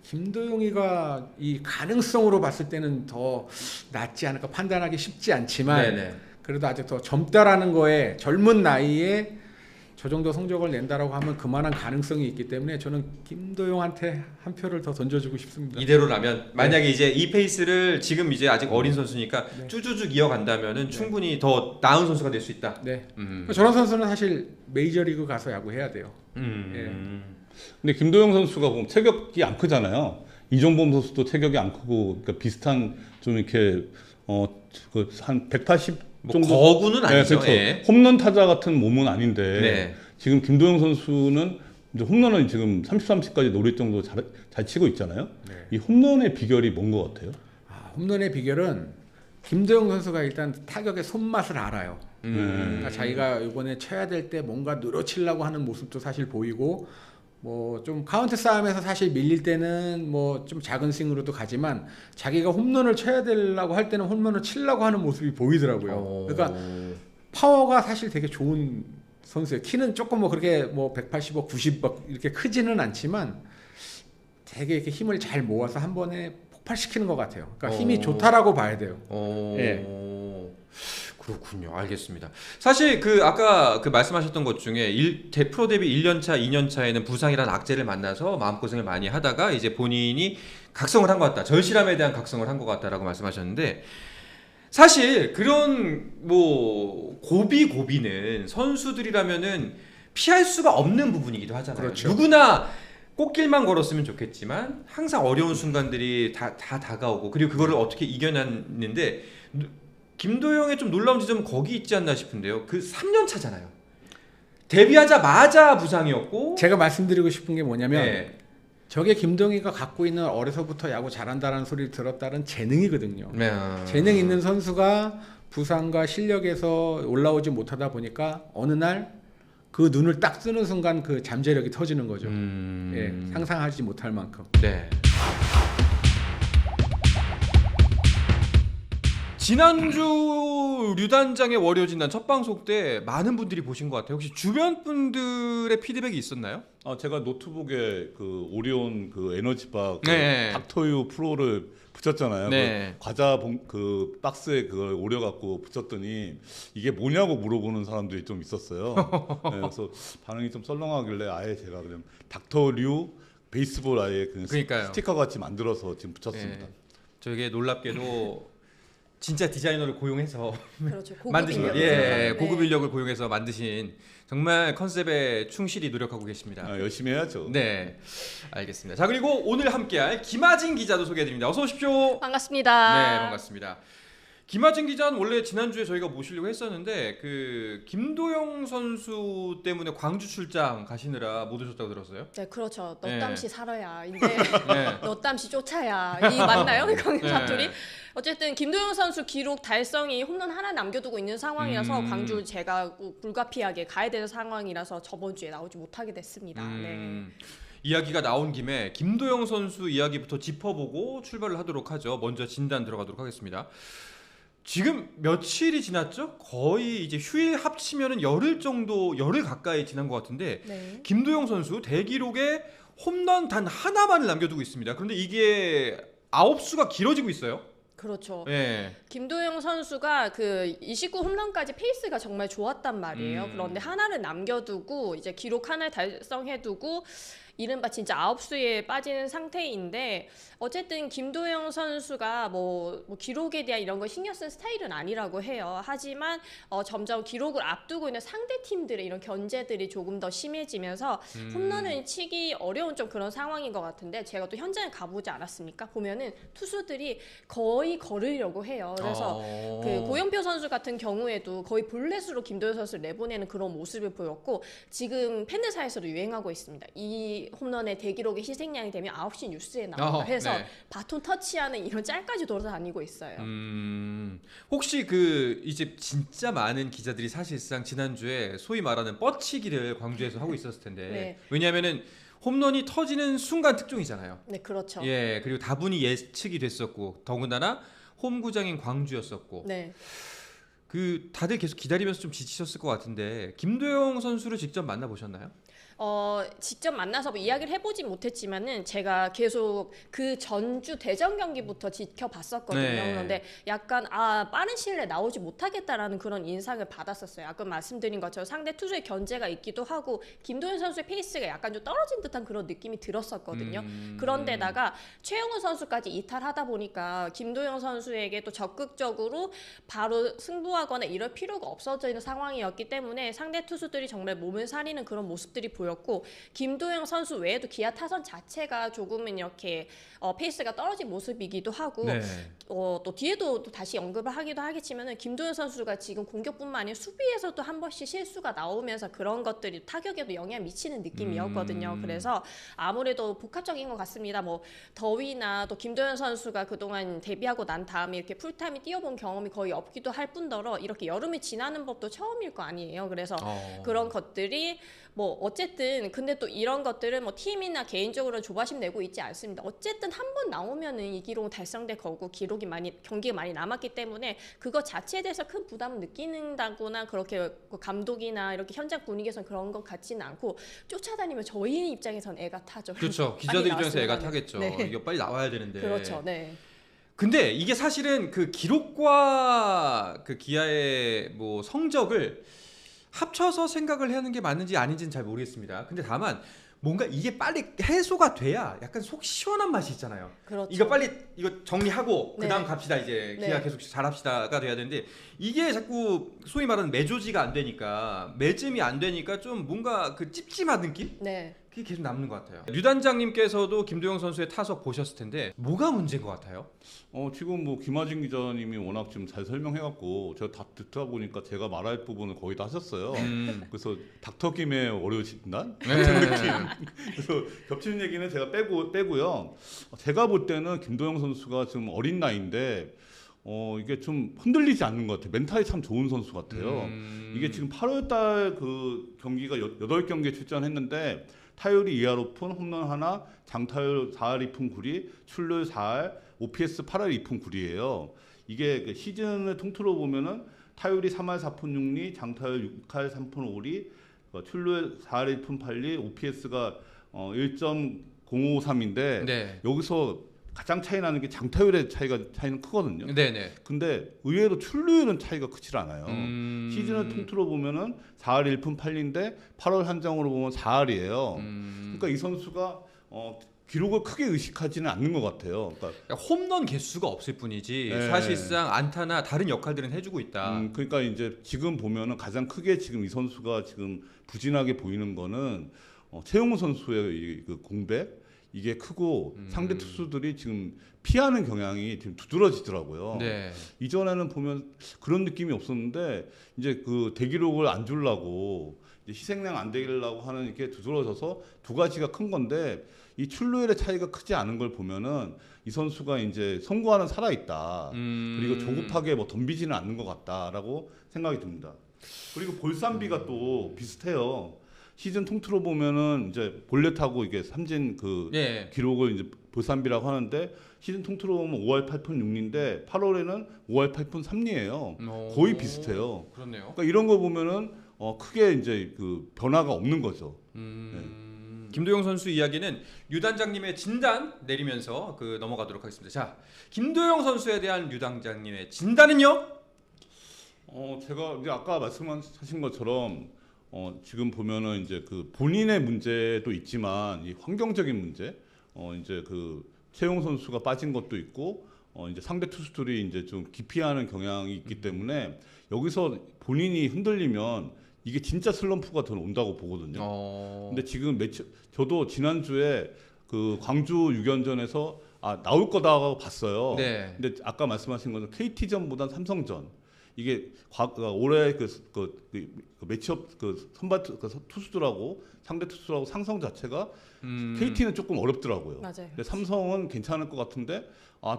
김도영이가 이 가능성으로 봤을 때는 더 낫지 않을까 판단하기 쉽지 않지만 네네. 그래도 아직 더 젊다라는 거에 젊은 나이에 저 정도 성적을 낸다라고 하면 그만한 가능성이 있기 때문에 저는 김도영한테 한 표를 더 던져주고 싶습니다. 이대로라면 만약에 이제 이 페이스를 지금 이제 아직 어린 선수니까 네. 쭈쭈쭉 이어간다면은 충분히 더 나은 선수가 될 수 있다. 네. 저런 선수는 사실 메이저리그 가서 야구해야 돼요. 근데 김도영 선수가 보면 체격이 안 크잖아요. 이종범 선수도 체격이 안 크고 그러니까 비슷한 좀 이렇게 한 180 뭐 정도 거구는 아니죠. 그렇죠. 예. 홈런 타자 같은 몸은 아닌데 네. 지금 김도영 선수는 이제 홈런은 지금 30, 30까지 노릴 정도 잘 치고 있잖아요. 네. 이 홈런의 비결이 뭔 것 같아요? 홈런의 비결은 김도영 선수가 일단 타격의 손맛을 알아요. 그러니까 자기가 이번에 쳐야 될 때 뭔가 늘어치려고 하는 모습도 사실 보이고 뭐 좀 카운트 싸움에서 사실 밀릴 때는 뭐 좀 작은 스윙으로도 가지만 자기가 홈런을 쳐야 되려고 할 때는 홈런을 치려고 하는 모습이 보이더라고요. 그러니까 파워가 사실 되게 좋은 선수예요. 키는 조금 뭐 그렇게 뭐 180억, 90억 이렇게 크지는 않지만 되게 이렇게 힘을 잘 모아서 한 번에 폭발시키는 것 같아요. 그러니까 힘이 좋다라고 봐야 돼요. 예. 그렇군요. 알겠습니다. 사실 그 아까 그 말씀하셨던 것 중에 프로 데뷔 1년차, 2년차에는 부상이라는 악재를 만나서 마음고생을 많이 하다가 이제 본인이 각성을 한 것 같다. 절실함에 대한 각성을 한 것 같다라고 말씀하셨는데 사실 그런 뭐 고비는 선수들이라면은 피할 수가 없는 부분이기도 하잖아요. 그렇죠. 누구나 꽃길만 걸었으면 좋겠지만 항상 어려운 순간들이 다 다가오고 그리고 그거를 어떻게 이겨냈는데 김도영의 좀 놀라운 지점은 거기 있지 않나 싶은데요. 그 3년 차잖아요. 데뷔하자마자 부상이었고 제가 말씀드리고 싶은 게 뭐냐면 네. 저게 김동희가 갖고 있는 어려서부터 야구 잘한다는 소리를 들었다는 재능이거든요. 네. 재능 있는 선수가 부상과 실력에서 올라오지 못하다 보니까 어느 날 그 눈을 딱 뜨는 순간 그 잠재력이 터지는 거죠. 예, 상상하지 못할 만큼. 네. 지난주 류단장의 월요진단 첫 방송 때 많은 분들이 보신 것 같아요. 혹시 주변 분들의 피드백이 있었나요? 제가 노트북에 그 오리온 그 에너지바 네. 닥터유 프로를 붙였잖아요. 네. 그 과자 그 박스에 그걸 오려갖고 붙였더니 이게 뭐냐고 물어보는 사람들이 좀 있었어요. 네, 그래서 반응이 좀 썰렁하길래 아예 제가 그냥 닥터류 베이스볼 아예 그 그러니까요. 스티커 같이 만들어서 지금 붙였습니다. 네. 저게 놀랍게도 진짜 디자이너를 고용해서 그렇죠. 고급 만드신 인력을. 거예요. 예, 네. 고급 인력을 고용해서 만드신 정말 컨셉에 충실히 노력하고 계십니다. 열심히 해야죠. 네, 알겠습니다. 자, 그리고 오늘 함께할 김하진 기자도 소개해드립니다. 어서 오십시오. 반갑습니다. 네, 반갑습니다. 김하진 기자는 원래 지난주에 저희가 모시려고 했었는데 그 김도영 선수 때문에 광주 출장 가시느라 못 오셨다고 들었어요. 네, 그렇죠. 너 네. 땀시 살아야. 이제 네. 너 땀시 쫓아야. 이 맞나요? 이 사투리? 네. 어쨌든 김도영 선수 기록 달성이 홈런 하나 남겨두고 있는 상황이라서 광주 제가 불가피하게 가야 되는 상황이라서 저번 주에 나오지 못하게 됐습니다. 네. 이야기가 나온 김에 김도영 선수 이야기부터 짚어보고 출발을 하도록 하죠. 먼저 진단 들어가도록 하겠습니다. 지금 며칠이 지났죠? 거의 이제 휴일 합치면은 열흘 가까이 지난 것 같은데 네. 김도영 선수 대기록에 홈런 단 하나만을 남겨두고 있습니다. 그런데 이게 아홉수가 길어지고 있어요. 그렇죠. 네. 김도영 선수가 그 29 홈런까지 페이스가 정말 좋았단 말이에요. 그런데 하나를 남겨두고 이제 기록 하나를 달성해두고 이른바 진짜 9수에 빠지는 상태인데 어쨌든 김도영 선수가 뭐 기록에 대한 이런 거 신경 쓴 스타일은 아니라고 해요. 하지만 점점 기록을 앞두고 있는 상대 팀들의 이런 견제들이 조금 더 심해지면서 홈런을 치기 어려운 좀 그런 상황인 것 같은데 제가 또 현장에 가보지 않았습니까? 보면은 투수들이 거의 걸으려고 해요. 그래서 그 고영표 선수 같은 경우에도 거의 볼넷으로 김도영 선수를 내보내는 그런 모습을 보였고 지금 팬들 사이에서도 유행하고 있습니다. 이 홈런의 대기록의 희생양이 되면 9시 뉴스에 나온다 해서 네. 바톤 터치하는 이런 짤까지 돌아다니고 있어요. 혹시 그 이제 진짜 많은 기자들이 사실상 지난주에 소위 말하는 뻗치기를 광주에서 하고 있었을 텐데 네. 왜냐하면은 홈런이 터지는 순간 특종이잖아요. 네, 그렇죠. 예, 그리고 다분히 예측이 됐었고 더군다나 홈구장인 광주였었고 네. 그 다들 계속 기다리면서 좀 지치셨을 것 같은데 김도영 선수를 직접 만나보셨나요? 직접 만나서 뭐 이야기를 해보진 못했지만은 제가 계속 그 전주 대전 경기부터 지켜봤었거든요. 네. 그런데 약간 빠른 시일 내에 나오지 못하겠다라는 그런 인상을 받았었어요. 아까 말씀드린 것처럼 상대 투수의 견제가 있기도 하고 김도현 선수의 페이스가 약간 좀 떨어진 듯한 그런 느낌이 들었었거든요. 그런데다가 최영우 선수까지 이탈하다 보니까 김도영 선수에게 또 적극적으로 바로 승부하거나 이럴 필요가 없어지는 상황이었기 때문에 상대 투수들이 정말 몸을 사리는 그런 모습들이 보였고, 김도영 선수 외에도 기아 타선 자체가 조금은 이렇게 페이스가 떨어진 모습이기도 하고, 네. 또 뒤에도 또 다시 언급을 하기도 하겠지만은 김도현 선수가 지금 공격뿐만 아니라 수비에서도 한 번씩 실수가 나오면서 그런 것들이 타격에도 영향 미치는 느낌이었거든요. 그래서 아무래도 복합적인 것 같습니다. 뭐 더위나 또 김도현 선수가 그동안 데뷔하고 난 다음에 이렇게 풀타임에 뛰어본 경험이 거의 없기도 할 뿐더러 이렇게 여름이 지나는 법도 처음일 거 아니에요. 그래서 그런 것들이 뭐 어쨌든 근데 또 이런 것들은 뭐 팀이나 개인적으로는 조바심 내고 있지 않습니다. 어쨌든 한 번 나오면은 이 기록은 달성될 거고 경기가 많이 남았기 때문에 그거 자체에 대해서 큰 부담을 느끼는다거나 그렇게 감독이나 이렇게 현장 분위기에서는 그런 것 같지는 않고, 쫓아다니면 저희 입장에선 애가 타죠. 그렇죠. 빨리 기자들 입장에서 애가 나왔으면 타겠죠. 네. 이거 빨리 나와야 되는데. 그렇죠. 네. 근데 이게 사실은 그 기록과 그 기아의 뭐 성적을 합쳐서 생각을 하는 게 맞는지 아닌지는 잘 모르겠습니다. 근데 다만 뭔가 이게 빨리 해소가 돼야 약간 속 시원한 맛이 있잖아요. 그렇죠. 이거 빨리 이거 정리하고 네. 그다음 갑시다. 이제 기아 네. 계속 잘합시다가 돼야 되는데 이게 자꾸 소위 말하는 매조지가 안 되니까, 매점이 안 되니까 좀 뭔가 그 찝찝한 느낌? 네. 그게 계속 남는 것 같아요. 류 단장님께서도 김도영 선수의 타석 보셨을 텐데 뭐가 문제인 것 같아요? 지금 뭐 김하진 기자님이 워낙 좀 잘 설명해갖고 제가 다 듣다 보니까 제가 말할 부분을 거의 다 하셨어요. 그래서 닥터 김의 월요 진단 같은 느낌. 그래서 겹치는 얘기는 제가 빼고요. 제가 볼 때는 김도영 선수가 지금 어린 나이인데 이게 좀 흔들리지 않는 것 같아요. 멘탈이 참 좋은 선수 같아요. 이게 지금 8월달 그 경기가 8경기에 출전했는데 타율이 2할 오픈, 홈런 하나, 장타율 4할 2푼 9리, 출루율 4할, OPS 8할 2푼 9리예요. 이게 그 시즌을 통틀어 보면은 타율이 3할 4푼 6리, 장타율 6할 3푼 5리, 출루율 4할 1푼 8리, OPS가 1.053인데 네. 여기서 가장 차이 나는 게 장타율의 차이는 크거든요. 네네. 근데 의외로 출루율은 차이가 크질 않아요. 시즌을 통틀어 보면은 4할 1푼 8리인데 8월 한정으로 보면 4할이에요. 그러니까 이 선수가 기록을 크게 의식하지는 않는 것 같아요. 그러니까 홈런 개수가 없을 뿐이지 네. 사실상 안타나 다른 역할들은 해주고 있다. 그러니까 이제 지금 보면은 가장 크게 지금 이 선수가 지금 부진하게 보이는 거는 최용우 선수의 그 공백 이게 크고 상대 투수들이 지금 피하는 경향이 지금 두드러지더라고요. 네. 이전에는 보면 그런 느낌이 없었는데 이제 그 대기록을 안 주려고 이제 희생양 안 되려고 하는 게 두드러져서 두 가지가 큰 건데 이 출루율의 차이가 크지 않은 걸 보면은 이 선수가 이제 선구하는 살아 있다. 그리고 조급하게 뭐 덤비지는 않는 것 같다라고 생각이 듭니다. 그리고 볼산비가 또 비슷해요. 시즌 통틀어 보면은 이제 볼넷하고 이게 삼진 그 예. 기록을 이제 볼산비라고 하는데 시즌 통틀어 보면 5할 8푼 6리인데 8월에는 5할 8푼 3리예요. 거의 비슷해요. 그렇네요. 그러니까 이런 거 보면은 크게 이제 그 변화가 없는 거죠. 김도영 선수 이야기는 류 단장님의 진단 내리면서 넘어가도록 하겠습니다. 자, 김도영 선수에 대한 류 단장님의 진단은요? 제가 이제 아까 말씀하신 것처럼 지금 보면은 이제 그 본인의 문제도 있지만 이 환경적인 문제, 이제 그 최용 선수가 빠진 것도 있고, 이제 상대 투수들이 이제 좀 기피하는 경향이 있기 때문에 여기서 본인이 흔들리면 이게 진짜 슬럼프가 더 온다고 보거든요. 근데 지금 저도 지난주에 그 광주 6연전에서 나올 거다고 봤어요. 네. 근데 아까 말씀하신 것은 KT전보다 삼성전. 이게 올해 그 매치업 그 선발 투수들하고 상대 투수들하고 상성 자체가 KT는 조금 어렵더라고요. 맞아요. 근데 삼성은 괜찮을 것 같은데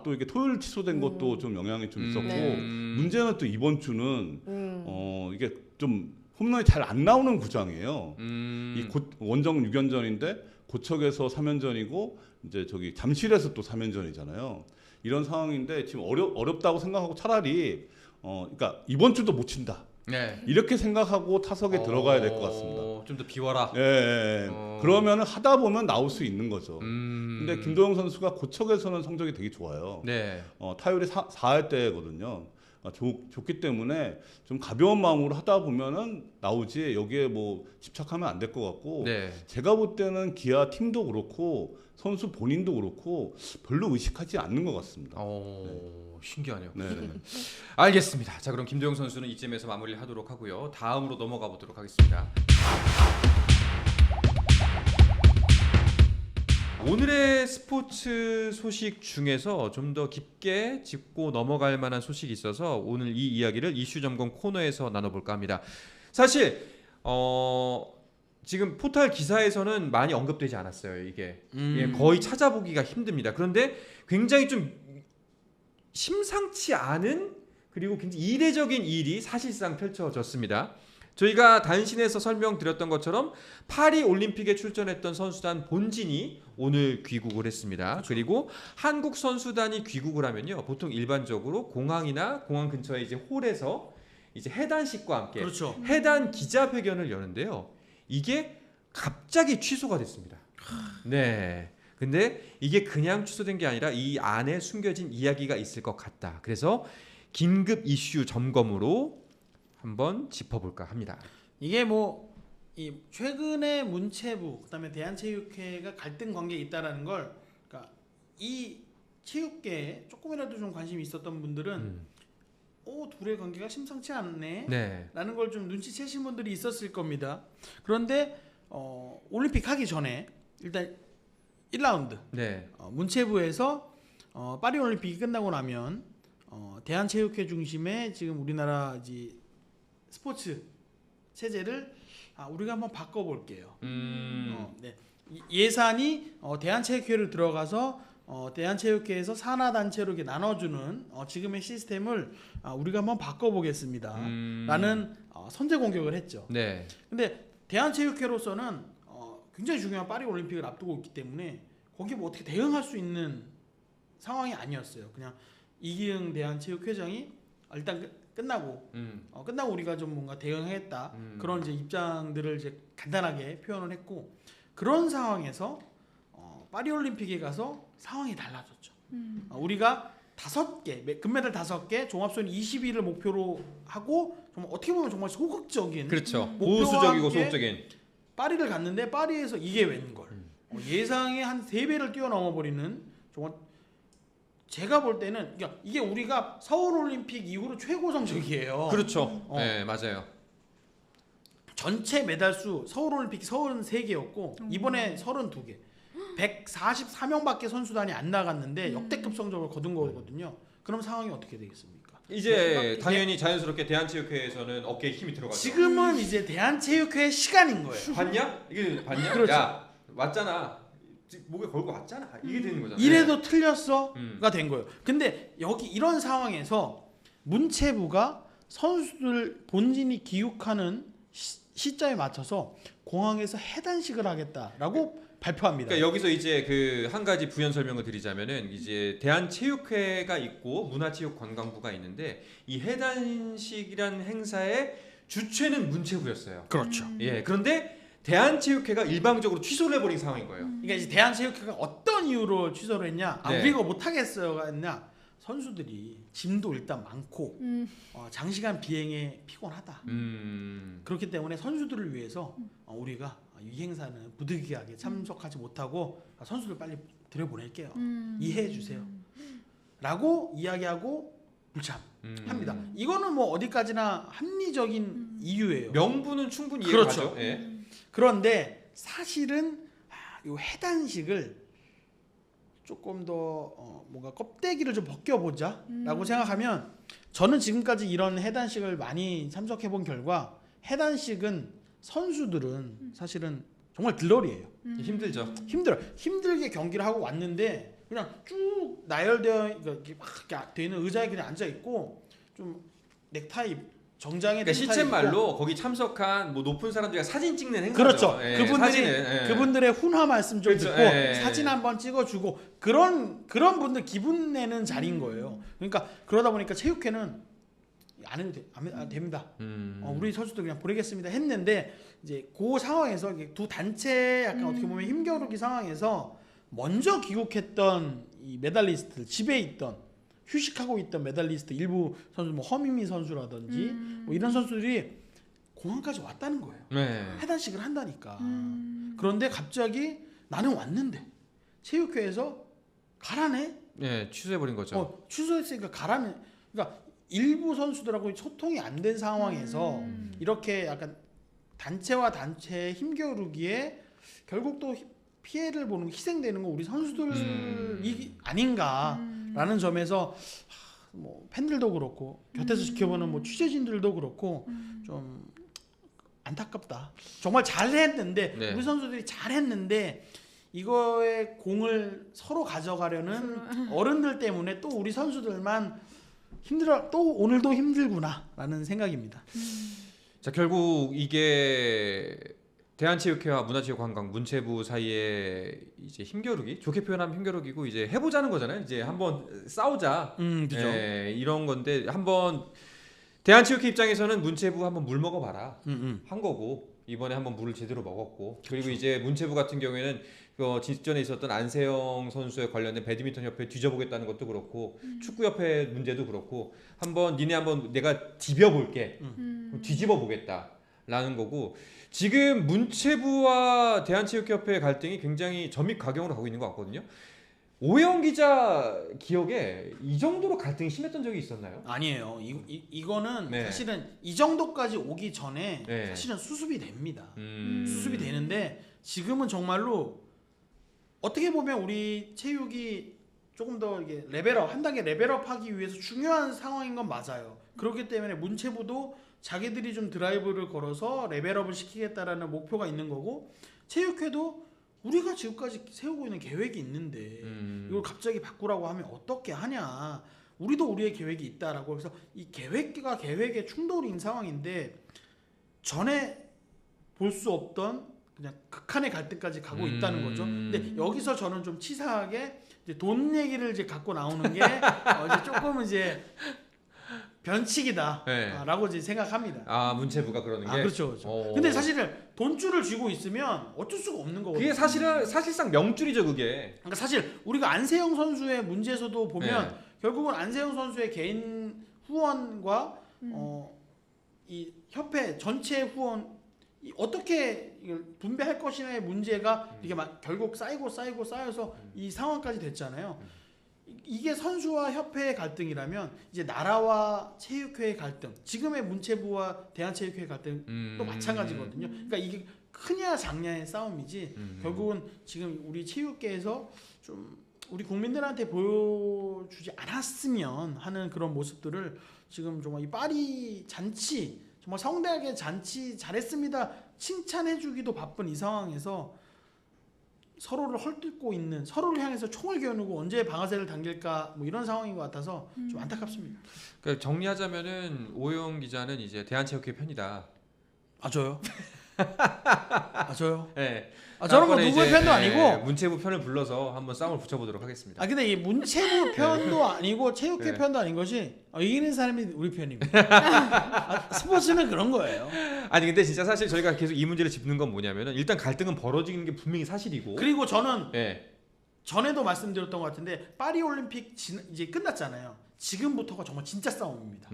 또 이게 토요일 취소된 것도 좀 영향이 좀 있었고 네. 문제는 또 이번 주는 이게 좀 홈런이 잘 안 나오는 구장이에요. 이 원정 6연전인데 고척에서 3연전이고 이제 저기 잠실에서 또 3연전이잖아요. 이런 상황인데 지금 어렵다고 생각하고 차라리 그러니까 이번 주도 못 친다. 네. 이렇게 생각하고 타석에 들어가야 될 것 같습니다. 좀 더 비워라. 예, 예, 예. 그러면은 하다 보면 나올 수 있는 거죠. 근데 김도영 선수가 고척에서는 성적이 되게 좋아요. 네. 타율이 4할대거든요. 좋기 때문에 좀 가벼운 마음으로 하다 보면은 나오지 여기에 뭐 집착하면 안 될 것 같고 네. 제가 볼 때는 기아 팀도 그렇고 선수 본인도 그렇고 별로 의식하지 않는 것 같습니다. 신기하네요. 네. 알겠습니다. 자, 그럼 김도영 선수는 이쯤에서 마무리를 하도록 하고요. 다음으로 넘어가 보도록 하겠습니다. 오늘의 스포츠 소식 중에서 좀 더 깊게 짚고 넘어갈 만한 소식이 있어서 오늘 이 이야기를 이슈 점검 코너에서 나눠볼까 합니다. 사실 지금 포털 기사에서는 많이 언급되지 않았어요. 이게 거의 찾아보기가 힘듭니다. 그런데 굉장히 좀 심상치 않은 그리고 굉장히 이례적인 일이 사실상 펼쳐졌습니다. 저희가 단신에서 설명드렸던 것처럼 파리 올림픽에 출전했던 선수단 본진이 오늘 귀국을 했습니다. 그렇죠. 그리고 한국 선수단이 귀국을 하면요, 보통 일반적으로 공항이나 공항 근처에 이제 홀에서 이제 해단식과 함께 그렇죠. 해단 기자회견을 여는데요. 이게 갑자기 취소가 됐습니다. 네. 근데 이게 그냥 취소된 게 아니라 이 안에 숨겨진 이야기가 있을 것 같다. 그래서 긴급 이슈 점검으로 한번 짚어볼까 합니다. 이게 뭐 이 최근에 문체부 그다음에 대한체육회가 갈등 관계에 있다라는 걸, 그러니까 이 체육계에 조금이라도 좀 관심이 있었던 분들은 둘의 관계가 심상치 않네. 네. 라는 걸 좀 눈치채신 분들이 있었을 겁니다. 그런데 올림픽 하기 전에 일단 1라운드 네. 문체부에서 파리 올림픽이 끝나고 나면 대한체육회 중심의 지금 우리나라 이제 스포츠 체제를 우리가 한번 바꿔볼게요. 네. 예산이 대한체육회를 들어가서 대한체육회에서 산하단체로 이렇게 나눠주는 지금의 시스템을 우리가 한번 바꿔보겠습니다. 라는 선제 공격을 했죠. 네. 근데 대한체육회로서는 굉장히 중요한 파리 올림픽을 앞두고 있기 때문에 거기에 뭐 어떻게 대응할 수 있는 상황이 아니었어요. 그냥 이기흥 대한체육회장이 일단 끝나고 끝나고 우리가 좀 뭔가 대응하겠다 그런 이제 입장들을 이제 간단하게 표현을 했고, 그런 상황에서 파리 올림픽에 가서 상황이 달라졌죠. 우리가 5개 금메달 5개 종합순위 20위를 목표로 하고 정말 어떻게 보면 정말 소극적인, 그렇죠. 목표와 보수적이고 함께 소극적인. 파리를 갔는데 파리에서 이게 웬걸, 예상의 한 3배를 뛰어넘어 버리는, 정말 제가 볼 때는 이게 우리가 서울 올림픽 이후로 최고 성적이에요. 그렇죠. 네, 맞아요. 전체 메달 수 서울 올림픽 33개였고 이번에 32개. 144명밖에 선수단이 안 나갔는데 역대급 성적을 거둔 거거든요. 그럼 상황이 어떻게 되겠습니까? 이제 당연히 자연스럽게 대한체육회에서는 어깨에 힘이 들어가죠. 지금은 이제 대한체육회의 시간인 거예요. 봤냐? 이게 봤냐? 그렇죠. 야, 왔잖아. 목에 걸고 왔잖아. 이게 되는 거잖아. 이래도 틀렸어가 된 거예요. 근데 여기 이런 상황에서 문체부가 선수들 본진이 귀국하는 시점에 맞춰서 공항에서 해단식을 하겠다라고 발표합니다. 그러니까 여기서 이제 그 한 가지 부연 설명을 드리자면은 이제 대한체육회가 있고 문화체육관광부가 있는데 이 해단식이라는 행사의 주최는 문체부였어요. 그렇죠. 예. 그런데 대한체육회가 일방적으로 취소를 해버린 상황인 거예요. 그러니까 이제 대한체육회가 어떤 이유로 취소를 했냐? 네. 우리가 못 하겠어요가 했냐? 선수들이 짐도 일단 많고 장시간 비행에 피곤하다. 그렇기 때문에 선수들을 위해서 우리가 이 행사는 부득이하게 참석하지 못하고 선수들 빨리 들여보낼게요. 이해해 주세요. 라고 이야기하고 불참합니다. 이거는 뭐 어디까지나 합리적인 이유예요. 명분은 충분히 이해가 그렇죠. 가죠. 예. 그런데 사실은 이 해단식을 조금 더 뭔가 껍데기를 좀 벗겨보자라고 생각하면, 저는 지금까지 이런 해단식을 많이 참석해본 결과 해단식은 선수들은 사실은 정말 들러리예요. 힘들죠. 힘들게 경기를 하고 왔는데 그냥 쭉 나열되어 이렇게 막 이렇게 돼 있는 의자에 그냥 앉아 있고 좀 넥타이 정장에 그러니까 넥타이 실제 입고. 말로 거기 참석한 뭐 높은 사람들이랑 사진 찍는 행사죠. 그렇죠. 예, 그분들이 사진은, 예. 그분들의 훈화 말씀 좀 그렇죠. 듣고 예. 사진 한번 찍어주고 그런 분들 기분 내는 자리인 거예요. 그러니까 그러다 보니까 체육회는 안 해도 됩니다. 우리 선수들 그냥 보내겠습니다 했는데 이제 그 상황에서 이게 두 단체 약간 어떻게 보면 힘겨루기 상황에서 먼저 귀국했던 이 메달리스트들 집에 있던 휴식하고 있던 메달리스트 일부 선수 뭐 허민미 선수라든지 뭐 이런 선수들이 공항까지 왔다는 거예요. 네. 해단식을 한다니까. 그런데 갑자기 나는 왔는데 체육회에서 가라네. 네, 취소해버린 거죠. 취소했으니까 가라네. 그러니까 일부 선수들하고 소통이 안 된 상황에서 이렇게 약간 단체와 단체 힘겨루기에 결국 또 피해를 보는 희생되는 거 우리 선수들이 아닌가라는 점에서 뭐 팬들도 그렇고 곁에서 지켜보는 뭐 취재진들도 그렇고 좀 안타깝다. 정말 잘했는데 네. 우리 선수들이 잘했는데 이거의 공을 서로 가져가려는 어른들 때문에 또 우리 선수들만 힘들어 또 오늘도 힘들구나라는 생각입니다. 자, 결국 이게 대한체육회와 문화체육관광 문체부 사이에 이제 힘겨루기, 좋게 표현하면 힘겨루기고 이제 해보자는 거잖아요. 이제 한번 싸우자. 그죠. 예, 이런 건데 한번 대한체육회 입장에서는 문체부 한번 물 먹어봐라 한 거고 이번에 한번 물을 제대로 먹었고 그리고 이제 문체부 같은 경우에는 그 직전에 있었던 안세영 선수에 관련된 배드민턴 협회 뒤져보겠다는 것도 그렇고 축구 협회 문제도 그렇고 한번 니네 한번 내가 디벼볼게 뒤집어 보겠다라는 거고 지금 문체부와 대한체육협회의 갈등이 굉장히 점입가경으로 가고 있는 것 같거든요. 오영 기자 기억에 이 정도로 갈등이 심했던 적이 있었나요? 아니에요. 이거는 네. 사실은 이 정도까지 오기 전에 네. 사실은 수습이 됩니다. 수습이 되는데 지금은 정말로 어떻게 보면 우리 체육이 조금 더 이게 레벨업 한 단계 레벨업하기 위해서 중요한 상황인 건 맞아요. 그렇기 때문에 문체부도 자기들이 좀 드라이브를 걸어서 레벨업을 시키겠다라는 목표가 있는 거고 체육회도 우리가 지금까지 세우고 있는 계획이 있는데 이걸 갑자기 바꾸라고 하면 어떻게 하냐. 우리도 우리의 계획이 있다라고 해서 이 계획과 계획의 충돌인 상황인데 전에 볼 수 없던 그냥 극한의 갈등까지 가고 있다는 거죠. 근데 여기서 저는 좀 치사하게 이제 돈 얘기를 이제 갖고 나오는 게 이제 조금 이제 변칙이다라고 이제 생각합니다. 아 문체부가 그러는 게. 그렇죠, 그렇죠. 근데 사실은 돈줄을 쥐고 있으면 어쩔 수가 없는 거거든요. 그게 사실상 명줄이죠 그게. 그러니까 사실 우리가 안세영 선수의 문제에서도 보면 네. 결국은 안세영 선수의 개인 후원과 이 협회 전체 후원 어떻게 이걸 분배할 것이냐의 문제가 이게 막 결국 쌓여서 이 상황까지 됐잖아요. 이게 선수와 협회의 갈등이라면 이제 나라와 체육회의 갈등, 지금의 문체부와 대한체육회의 갈등도 마찬가지거든요. 그러니까 이게 크냐 작냐의 싸움이지 결국은 지금 우리 체육계에서 좀 우리 국민들한테 보여주지 않았으면 하는 그런 모습들을 지금 정말 이 파리 잔치 정말 성대하게 잔치 잘했습니다 칭찬해주기도 바쁜 이 상황에서 서로를 헐뜯고 있는 서로를 향해서 총을 겨누고 언제 방아쇠를 당길까 뭐 이런 상황인 것 같아서 좀 안타깝습니다. 그러니까 정리하자면은 오영 기자는 이제 대한체육회 편이다. 아 저요? 아 저요? 네. 저는 뭐 다음번에 누구의 이제, 편도 아니고 문체부 편을 불러서 한번 싸움을 붙여보도록 하겠습니다. 근데 이 문체부 편도 아니고 체육회 네. 편도 아닌 것이 이기는 사람이 우리 편입니다. 스포츠는 그런 거예요. 아니 근데 진짜 사실 저희가 계속 이 문제를 짚는 건 뭐냐면은 일단 갈등은 벌어지는 게 분명히 사실이고. 그리고 저는 네. 전에도 말씀드렸던 것 같은데 파리 올림픽 이제 끝났잖아요. 지금부터가 정말 진짜 싸움입니다.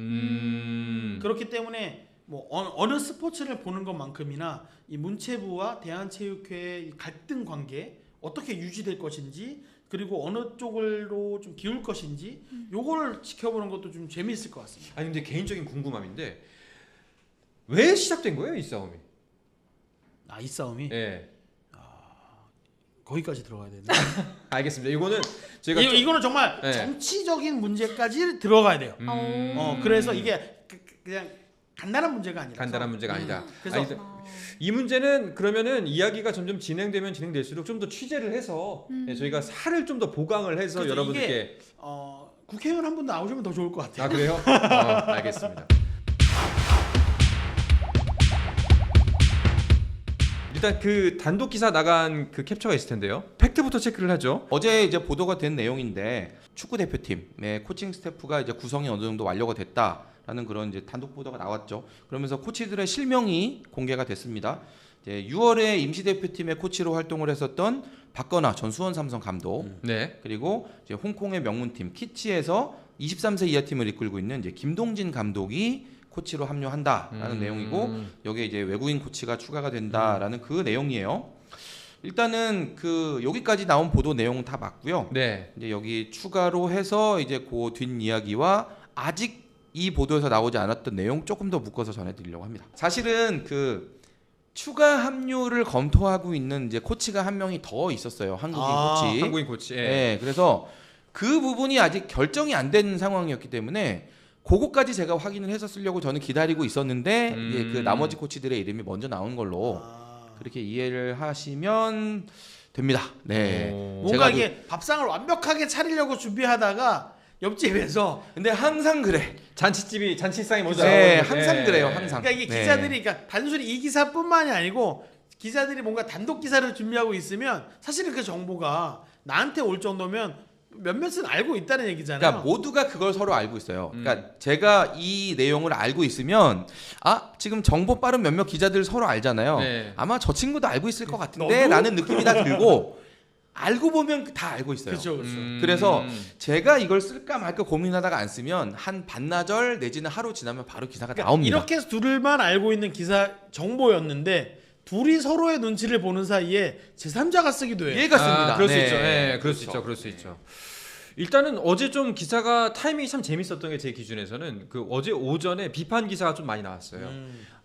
그렇기 때문에 뭐 어느 스포츠를 보는 것만큼이나 이 문체부와 대한체육회의 갈등 관계 어떻게 유지될 것인지 그리고 어느 쪽으로 좀 기울 것인지 요거를 지켜보는 것도 좀 재미있을 것 같습니다. 아니 근데 개인적인 궁금함인데 왜 시작된 거예요 이 싸움이? 이 싸움이 네. 거기까지 들어가야 되네. 알겠습니다. 이거는 제가 이거는 정말 네. 정치적인 문제까지 들어가야 돼요. 그래서 이게 그냥 간단한 문제가 아니라 간단한 문제가 아니다. 그래서 아니, 이 문제는 그러면 이야기가 점점 진행되면 진행될수록 좀 더 취재를 해서 저희가 살을 좀 더 보강을 해서 그렇죠. 여러분들께 이게, 국회의원 한 분 나오시면 더 좋을 것 같아요. 아 그래요? 알겠습니다. 일단 그 단독 기사 나간 그 캡처가 있을 텐데요. 팩트부터 체크를 하죠. 어제 이제 보도가 된 내용인데 축구 대표팀의 코칭 스태프가 이제 구성이 어느 정도 완료가 됐다. 라는 그런 이제 단독 보도가 나왔죠. 그러면서 코치들의 실명이 공개가 됐습니다. 이제 6월에 임시대표팀의 코치로 활동을 했었던 박건아 전 수원 삼성 감독, 네. 그리고 이제 홍콩의 명문팀 키치에서 23세 이하 팀을 이끌고 있는 이제 김동진 감독이 코치로 합류한다라는 내용이고, 여기에 이제 외국인 코치가 추가가 된다라는 그 내용이에요. 일단은 그 여기까지 나온 보도 내용은 다 맞고요. 네. 이제 여기 추가로 해서 이제 그 뒷이야기와 아직 이 보도에서 나오지 않았던 내용 조금 더 묶어서 전해드리려고 합니다. 사실은 그 추가 합류를 검토하고 있는 이제 코치가 한 명이 더 있었어요. 한국인 코치. 한국인 코치. 예. 네, 그래서 그 부분이 아직 결정이 안 된 상황이었기 때문에 그거까지 제가 확인을 해서 쓰려고 저는 기다리고 있었는데 이제 그 나머지 코치들의 이름이 먼저 나온 걸로 그렇게 이해를 하시면 됩니다. 네. 오. 뭔가 제가 이게 밥상을 완벽하게 차리려고 준비하다가 옆집에서 근데 항상 그래. 잔치상이 먼저 네, 나오거든요. 항상 예. 그래요. 항상. 그러니까 이게 네. 기자들이 그러니까 단순히 이 기사뿐만이 아니고 기자들이 뭔가 단독 기사를 준비하고 있으면 사실은 그 정보가 나한테 올 정도면 몇몇은 알고 있다는 얘기잖아요. 그러니까 모두가 그걸 서로 알고 있어요. 그러니까 제가 이 내용을 알고 있으면 지금 정보 빠른 몇몇 기자들 서로 알잖아요. 네. 아마 저 친구도 알고 있을 것 같은데라는 느낌이 다 들고 알고 보면 다 알고 있어요. 그렇죠, 그렇죠. 그래서 제가 이걸 쓸까 말까 고민하다가 안 쓰면 한 반나절 내지는 하루 지나면 바로 기사가 그러니까 나옵니다. 이렇게 해서 둘만 알고 있는 기사 정보였는데 둘이 서로의 눈치를 보는 사이에 제3자가 쓰기도 해요. 예, 같습니다. 그럴 수 네. 있죠. 예, 그럴 수 그렇죠. 있죠. 그럴 수 있죠. 일단은 어제 좀 기사가 타이밍이 참 재밌었던 게 제 기준에서는 그 어제 오전에 비판 기사가 좀 많이 나왔어요.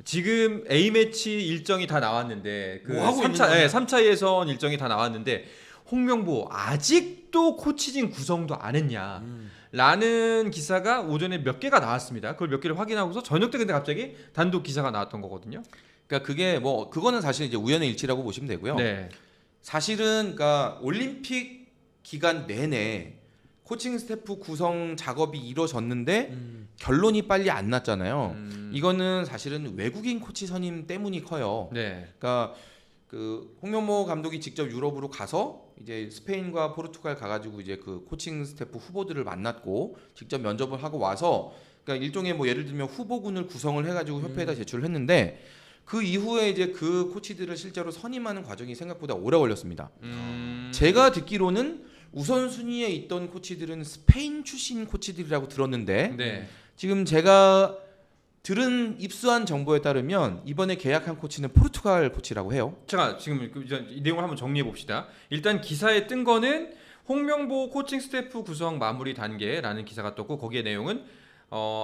지금 A 매치 일정이 다 나왔는데 그 뭐 하고 있는 3차 거야? 3차 예선 일정이 다 나왔는데 홍명보 아직도 코치진 구성도 안 했냐. 라는 기사가 오전에 몇 개가 나왔습니다. 그걸 몇 개를 확인하고서 저녁 때 근데 갑자기 단독 기사가 나왔던 거거든요. 그러니까 그게 뭐 그거는 사실 이제 우연의 일치라고 보시면 되고요. 네. 사실은 그러니까 올림픽 기간 내내 코칭 스태프 구성 작업이 이루어졌는데 결론이 빨리 안 났잖아요. 이거는 사실은 외국인 코치 선임 때문이 커요. 네. 그러니까 그 홍명보 감독이 직접 유럽으로 가서 이제 스페인과 포르투갈 가가지고 이제 그 코칭 스태프 후보들을 만났고 직접 면접을 하고 와서 그러니까 일종의 뭐 예를 들면 후보군을 구성을 해가지고 협회에다 제출을 했는데 그 이후에 이제 그 코치들을 실제로 선임하는 과정이 생각보다 오래 걸렸습니다. 제가 듣기로는 우선순위에 있던 코치들은 스페인 출신 코치들이라고 들었는데 네. 지금 제가 들은 입수한 정보에 따르면 이번에 계약한 코치는 포르투갈 코치라고 해요. 제가 지금 이 내용을 한번 정리해 봅시다. 일단 기사에 뜬 거는 홍명보 코칭 스태프 구성 마무리 단계라는 기사가 떴고 거기에 내용은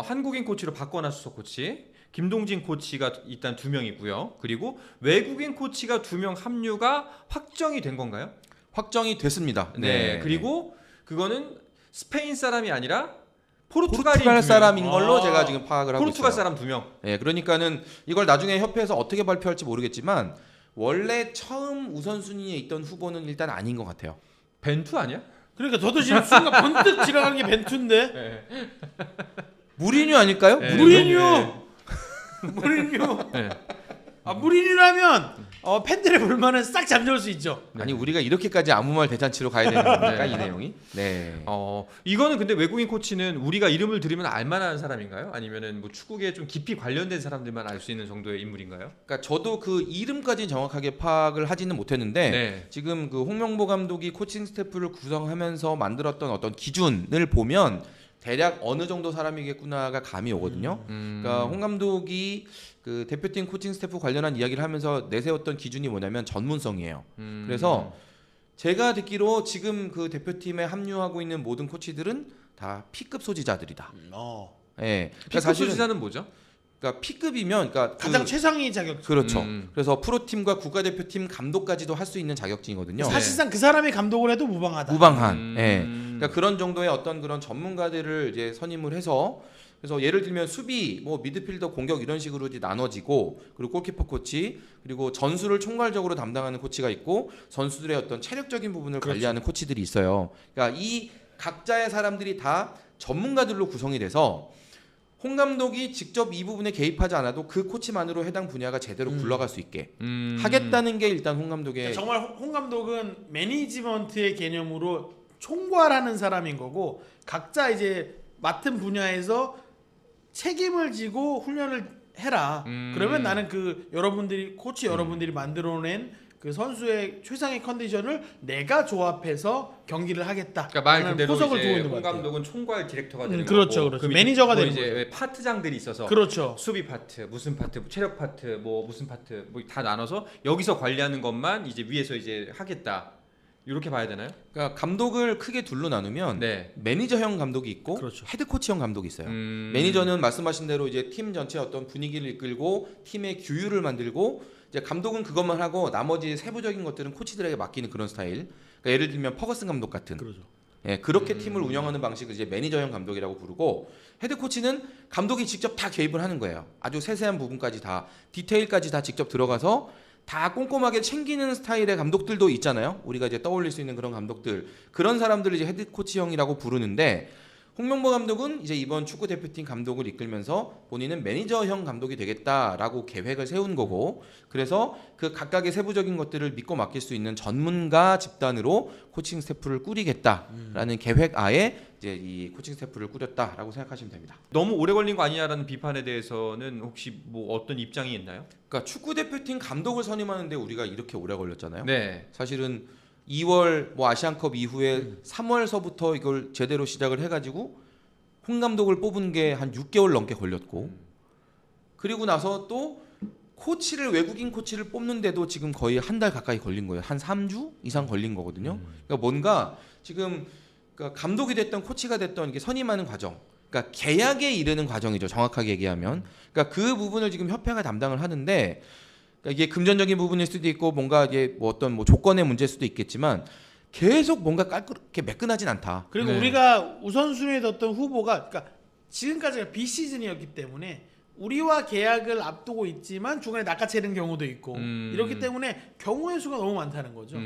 한국인 코치로 박건아 수석 코치, 김동진 코치가 일단 2명이고요. 그리고 외국인 코치가 2명 합류가 확정이 된 건가요? 확정이 됐습니다. 네. 그리고 그거는 스페인 사람이 아니라 포르투갈인 포르투갈 2명. 사람인 걸로 제가 지금 파악을 하고 포르투갈 있어요. 사람 2명. 네, 그러니까는 이걸 나중에 협회에서 어떻게 발표할지 모르겠지만 원래 처음 우선순위에 있던 후보는 일단 아닌 것 같아요. 벤투 아니야? 그러니까 저도 지금 순간 번뜩 지나간 게 벤투인데 무리뉴 아닐까요? 네. 무리뉴 무리뉴 네. 무리뉴라면 팬들의 불만은 싹 잠재울 수 있죠. 아니 우리가 이렇게까지 아무 말 대잔치로 가야 되는 겁니까 이 내용이? 네. 이거는 근데 외국인 코치는 우리가 이름을 들으면 알만한 사람인가요? 아니면은 뭐 축구계에 좀 깊이 관련된 사람들만 알 수 있는 정도의 인물인가요? 그러니까 저도 그 이름까지 정확하게 파악을 하지는 못했는데 네. 지금 그 홍명보 감독이 코칭 스태프를 구성하면서 만들었던 어떤 기준을 보면 대략 어느 정도 사람이겠구나가 감이 오거든요. 그러니까 홍 감독이 그 대표팀 코칭 스태프 관련한 이야기를 하면서 내세웠던 기준이 뭐냐면 전문성이에요. 그래서 제가 듣기로 지금 그 대표팀에 합류하고 있는 모든 코치들은 다 P급 소지자들이다. 예. P급 사실은 소지자는 뭐죠? 그러니까 P급이면 그러니까 가장 최상위 자격. 그렇죠. 그래서 프로팀과 국가대표팀 감독까지도 할 수 있는 자격증이거든요. 사실상 그 사람이 감독을 해도 무방하다. 무방한. 예. 그러니까 그런 정도의 어떤 그런 전문가들을 이제 선임을 해서 그래서 예를 들면 수비, 뭐 미드필더, 공격 이런 식으로 이제 나눠지고 그리고 골키퍼 코치 그리고 전술을 총괄적으로 담당하는 코치가 있고 선수들의 어떤 체력적인 부분을 관리하는 코치들이 있어요. 그러니까 이 각자의 사람들이 다 전문가들로 구성이 돼서 홍 감독이 직접 이 부분에 개입하지 않아도 그 코치만으로 해당 분야가 제대로 굴러갈 수 있게 하겠다는 게 일단 홍 감독의 정말 홍 감독은 매니지먼트의 개념으로 총괄하는 사람인 거고 각자 이제 맡은 분야에서 책임을 지고 훈련을 해라. 그러면 나는 그 여러분들이 코치 여러분들이 만들어낸 그 선수의 최상의 컨디션을 내가 조합해서 경기를 하겠다. 그러니까 말 그대로 포석을 두고 이제 있는 것 홍 같아요. 감독은 총괄 디렉터가 되는 그렇죠, 거고 그렇죠. 그 밑에 매니저가 뭐 되는 이제 파트장들이 있어서 그렇죠. 수비 파트, 무슨 파트, 체력 파트, 뭐 무슨 파트 뭐 다 나눠서 여기서 관리하는 것만 이제 위에서 이제 하겠다. 이렇게 봐야 되나요? 그러니까 감독을 크게 둘로 나누면 네. 매니저형 감독이 있고 그렇죠. 헤드 코치형 감독이 있어요. 매니저는 말씀하신 대로 이제 팀 전체 어떤 분위기를 이끌고 팀의 규율을 만들고 이제 감독은 그것만 하고 나머지 세부적인 것들은 코치들에게 맡기는 그런 스타일. 그러니까 예를 들면 퍼거슨 감독 같은. 그렇죠. 예, 그렇게 팀을 운영하는 방식을 이제 매니저형 감독이라고 부르고 헤드 코치는 감독이 직접 다 개입을 하는 거예요. 아주 세세한 부분까지 다 디테일까지 다 직접 들어가서 다 꼼꼼하게 챙기는 스타일의 감독들도 있잖아요. 우리가 이제 떠올릴 수 있는 그런 감독들, 그런 사람들을 이제 헤드 코치형이라고 부르는데 홍명보 감독은 이제 이번 축구 대표팀 감독을 이끌면서 본인은 매니저형 감독이 되겠다라고 계획을 세운 거고, 그래서 그 각각의 세부적인 것들을 믿고 맡길 수 있는 전문가 집단으로 코칭 스태프를 꾸리겠다라는 계획하에 이제 이 코칭 스태프를 꾸렸다라고 생각하시면 됩니다. 너무 오래 걸린 거 아니냐라는 비판에 대해서는 혹시 뭐 어떤 입장이 있나요? 그러니까 축구 대표팀 감독을 선임하는데 우리가 이렇게 오래 걸렸잖아요. 네. 사실은 2월 뭐 아시안컵 이후에 3월서부터 이걸 제대로 시작을 해가지고 홍 감독을 뽑은 게 한 6개월 넘게 걸렸고, 그리고 나서 또 코치를 외국인 코치를 뽑는데도 지금 거의 한 달 가까이 걸린 거예요. 한 3주 이상 걸린 거거든요. 그러니까 뭔가 지금 그러니까 감독이 됐던 코치가 됐던 이게 선임하는 과정, 그러니까 계약에 이르는 과정이죠. 정확하게 얘기하면. 그러니까 그 부분을 지금 협회가 담당을 하는데, 그러니까 이게 금전적인 부분일 수도 있고 뭔가 이게 뭐 어떤 뭐 조건의 문제일 수도 있겠지만 계속 뭔가 깔끔하게 매끈하진 않다. 그리고 네. 우리가 우선순위에 뒀던 후보가 그러니까 지금까지가 비시즌이었기 때문에 우리와 계약을 앞두고 있지만 중간에 낚아채는 경우도 있고 이렇기 때문에 경우의 수가 너무 많다는 거죠.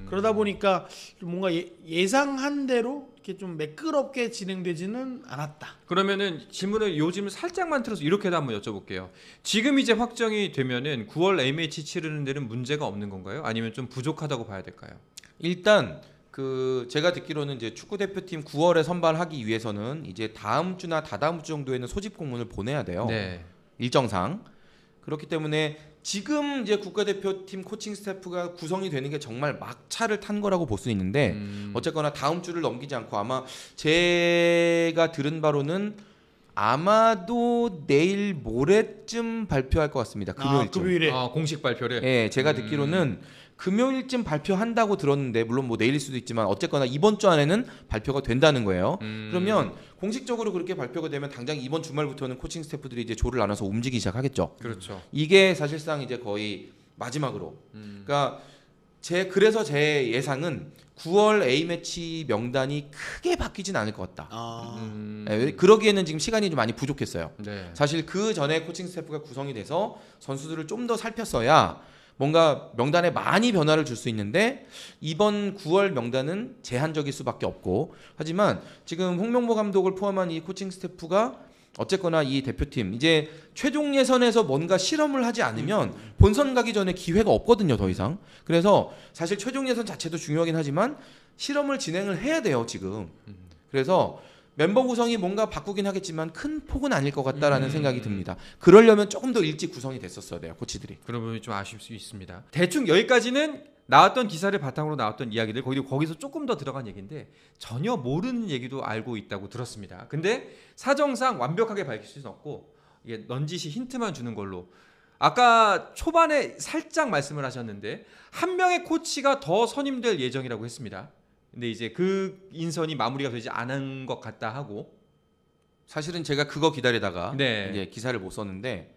그러다 보니까 좀 뭔가 예상한 대로 이렇게 좀 매끄럽게 진행되지는 않았다. 그러면은 질문을 요즘을 살짝만 틀어서 이렇게도 한번 여쭤볼게요. 지금 이제 확정이 되면은 9월 A매치 치르는 데는 문제가 없는 건가요? 아니면 좀 부족하다고 봐야 될까요? 일단 그 제가 듣기로는 이제 축구 대표팀 9월에 선발하기 위해서는 이제 다음 주나 다다음 주 정도에는 소집 공문을 보내야 돼요. 네. 일정상. 그렇기 때문에 지금 이제 국가대표팀 코칭 스태프가 구성이 되는 게 정말 막차를 탄 거라고 볼 수 있는데 어쨌거나 다음 주를 넘기지 않고 아마 제가 들은 바로는 아마도 내일 모레쯤 발표할 것 같습니다. 금요일쯤. 금요일에. 공식 발표를. 예, 제가 듣기로는 금요일쯤 발표한다고 들었는데 물론 뭐 내일일 수도 있지만 어쨌거나 이번 주 안에는 발표가 된다는 거예요. 그러면 공식적으로 그렇게 발표가 되면 당장 이번 주말부터는 코칭 스태프들이 이제 조를 나눠서 움직이기 시작하겠죠. 그렇죠. 이게 사실상 이제 거의 마지막으로. 그러니까 그래서 제 예상은 9월 A 매치 명단이 크게 바뀌진 않을 것 같다. 예, 그러기에는 지금 시간이 좀 많이 부족했어요. 네. 사실 그 전에 코칭 스태프가 구성이 돼서 선수들을 좀 더 살폈어야 뭔가 명단에 많이 변화를 줄 수 있는데 이번 9월 명단은 제한적일 수밖에 없고, 하지만 지금 홍명보 감독을 포함한 이 코칭 스태프가 어쨌거나 이 대표팀 이제 최종 예선에서 뭔가 실험을 하지 않으면 본선 가기 전에 기회가 없거든요, 더 이상. 그래서 사실 최종 예선 자체도 중요하긴 하지만 실험을 진행을 해야 돼요, 지금. 그래서 멤버 구성이 뭔가 바꾸긴 하겠지만 큰 폭은 아닐 것 같다라는 생각이 듭니다. 그러려면 조금 더 일찍 구성이 됐었어야 돼요, 코치들이. 그런 부분이 좀 아쉬울 수 있습니다. 대충 여기까지는 나왔던 기사를 바탕으로 나왔던 이야기들, 거기서 조금 더 들어간 얘기인데 전혀 모르는 얘기도 알고 있다고 들었습니다. 근데 사정상 완벽하게 밝힐 수는 없고 이게 넌지시 힌트만 주는 걸로. 아까 초반에 살짝 말씀을 하셨는데 한 명의 코치가 더 선임될 예정이라고 했습니다. 근데 이제 그 인선이 마무리가 되지 않은 것 같다 하고, 사실은 제가 그거 기다리다가 네. 이제 기사를 못 썼는데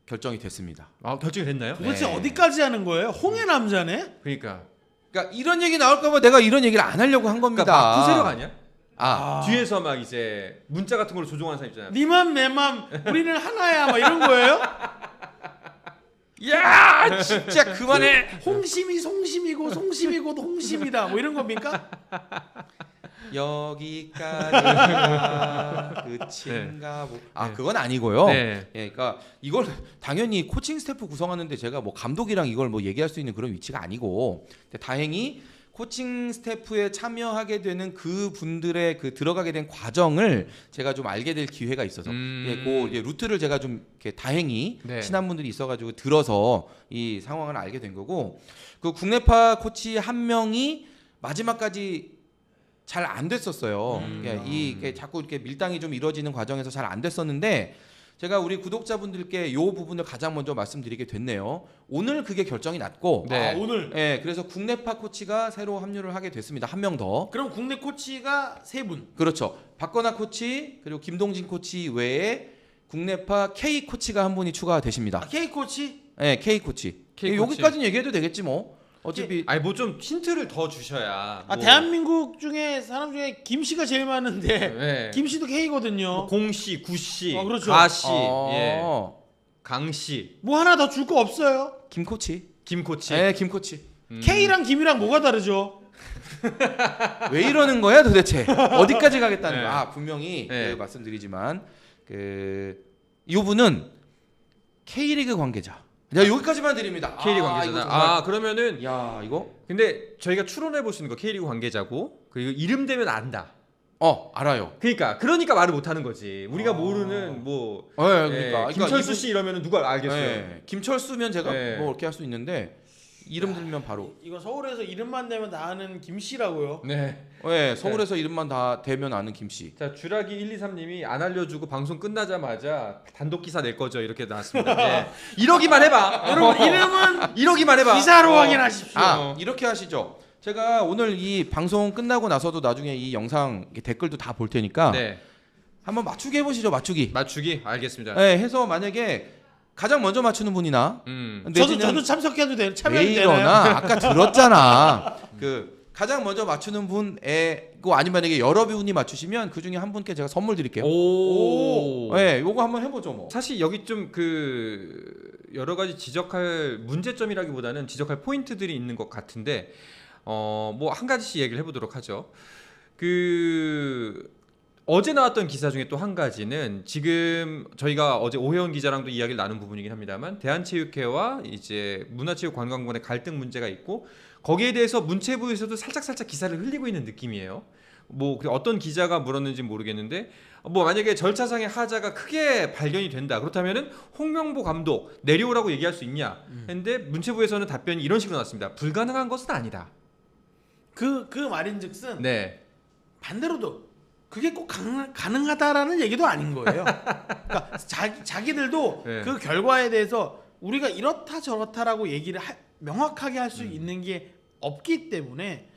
결정이 됐습니다. 결정이 됐나요? 도대체 네. 어디까지 하는 거예요? 홍해 남자네? 그러니까 이런 얘기 나올까봐 내가 이런 얘기를 안 하려고 한 겁니다. 그러니까 마쿠 세력 아니야? 뒤에서 막 이제 문자 같은 걸로 조종하는 사람 있잖아요. 니맘 내맘 우리는 하나야 막 이런 거예요? 야, 진짜 그만해. 홍심이 송심이고 송심이 곧 홍심이다 뭐 이런 겁니까? 여기까지가 끝인가 뭐. 그건 아니고요. 네. 예, 그러니까 이걸 당연히 코칭 스태프 구성하는데 제가 뭐 감독이랑 이걸 뭐 얘기할 수 있는 그런 위치가 아니고, 근데 다행히 코칭 스태프에 참여하게 되는 그 분들의 그 들어가게 된 과정을 제가 좀 알게 될 기회가 있어서 그 이제 루트를 제가 좀 이렇게 다행히 네. 친한 분들이 있어가지고 들어서 이 상황을 알게 된 거고 그 국내파 코치 한 명이 마지막까지 잘 안 됐었어요. 이게 자꾸 이렇게 밀당이 좀 이루어지는 과정에서 잘 안 됐었는데 제가 우리 구독자분들께 이 부분을 가장 먼저 말씀드리게 됐네요. 오늘 그게 결정이 났고, 네. 아, 오늘 예, 그래서 국내파 코치가 새로 합류를 하게 됐습니다. 한 명 더. 그럼 국내 코치가 3분. 그렇죠. 박건아 코치 그리고 김동진 코치 외에 국내파 K 코치가 한 분이 추가가 되십니다. 아, K 코치? 예, K 코치. K 코치. 여기까지는 얘기해도 되겠지 뭐. 어차피 아니 뭐 좀 힌트를 더 주셔야. 아 뭐, 대한민국 중에 사람 중에 김 씨가 제일 많은데 네. 김 씨도 K거든요. 뭐 공씨, 구씨, 그렇죠. 가씨, 어, 예, 강씨, 뭐 하나 더 줄 거 없어요. 김 코치. 김 코치. 예, 김 코치. K랑 김이랑 뭐가 다르죠? 왜 이러는 거야 도대체? 어디까지 가겠다는 네. 거야? 아, 분명히 네. 그 말씀드리지만 이분은 K리그 관계자. 야, 여기까지만 드립니다. K리그 이거 관계자다. 정말- 아 그러면은 야, 이거 근데 저희가 추론해 볼 수 있는 거 K리그 관계자고 그리고 이름 되면 안다. 알아요. 그러니까 말을 못 하는 거지. 우리가 모르는 뭐 예, 그러니까 김철수 이분- 씨 이러면은 누가 알겠어요. 예, 김철수면 제가 네. 뭐 이렇게 할 수 있는데 이름 들면 바로 이거 서울에서 이름만 대면 다 아는 김 씨라고요. 네. 예, 서울에서 이름만 다 대면 아는 김 씨. 자 주라기 123님이 안 알려주고 방송 끝나자마자 단독 기사 낼 거죠 이렇게 나왔습니다. 네. 이러기만 해봐. 여러분 이름은 이러기만 해봐. 기사로 확인하십시오. 이렇게 하시죠. 제가 오늘 이 방송 끝나고 나서도 나중에 이 영상 이렇게 댓글도 다 볼 테니까 네. 한번 맞추기 해보시죠. 맞추기. 맞추기 알겠습니다. 네, 해서 만약에 가장 먼저 맞추는 분이나 저도 참석해도 돼요. 왜 참여해도 되나요? 이러나 아까 들었잖아. 그 가장 먼저 맞추는 분에고 아니면 만약에 여러 분이 맞추시면 그 중에 한 분께 제가 선물 드릴게요. 오. 네, 요거 한번 해보죠 뭐. 사실 여기 좀 그 여러 가지 지적할 문제점이라기보다는 지적할 포인트들이 있는 것 같은데 뭐 한 가지씩 얘기를 해보도록 하죠. 그 어제 나왔던 기사 중에 또 한 가지는 지금 저희가 어제 오혜원 기자랑도 이야기를 나눈 부분이긴 합니다만 대한체육회와 이제 문화체육관광부의 갈등 문제가 있고 거기에 대해서 문체부에서도 살짝 기사를 흘리고 있는 느낌이에요. 뭐 어떤 기자가 물었는지 모르겠는데 뭐 만약에 절차상의 하자가 크게 발견이 된다 그렇다면은 홍명보 감독 내려오라고 얘기할 수 있냐 했는데 문체부에서는 답변이 이런 식으로 나왔습니다. 불가능한 것은 아니다. 그 말인즉슨 네. 반대로도 그게 꼭 가능하다라는 얘기도 아닌 거예요. 그러니까 자기들도 네. 그 결과에 대해서 우리가 이렇다 저렇다라고 얘기를 명확하게 할 수 있는 게 없기 때문에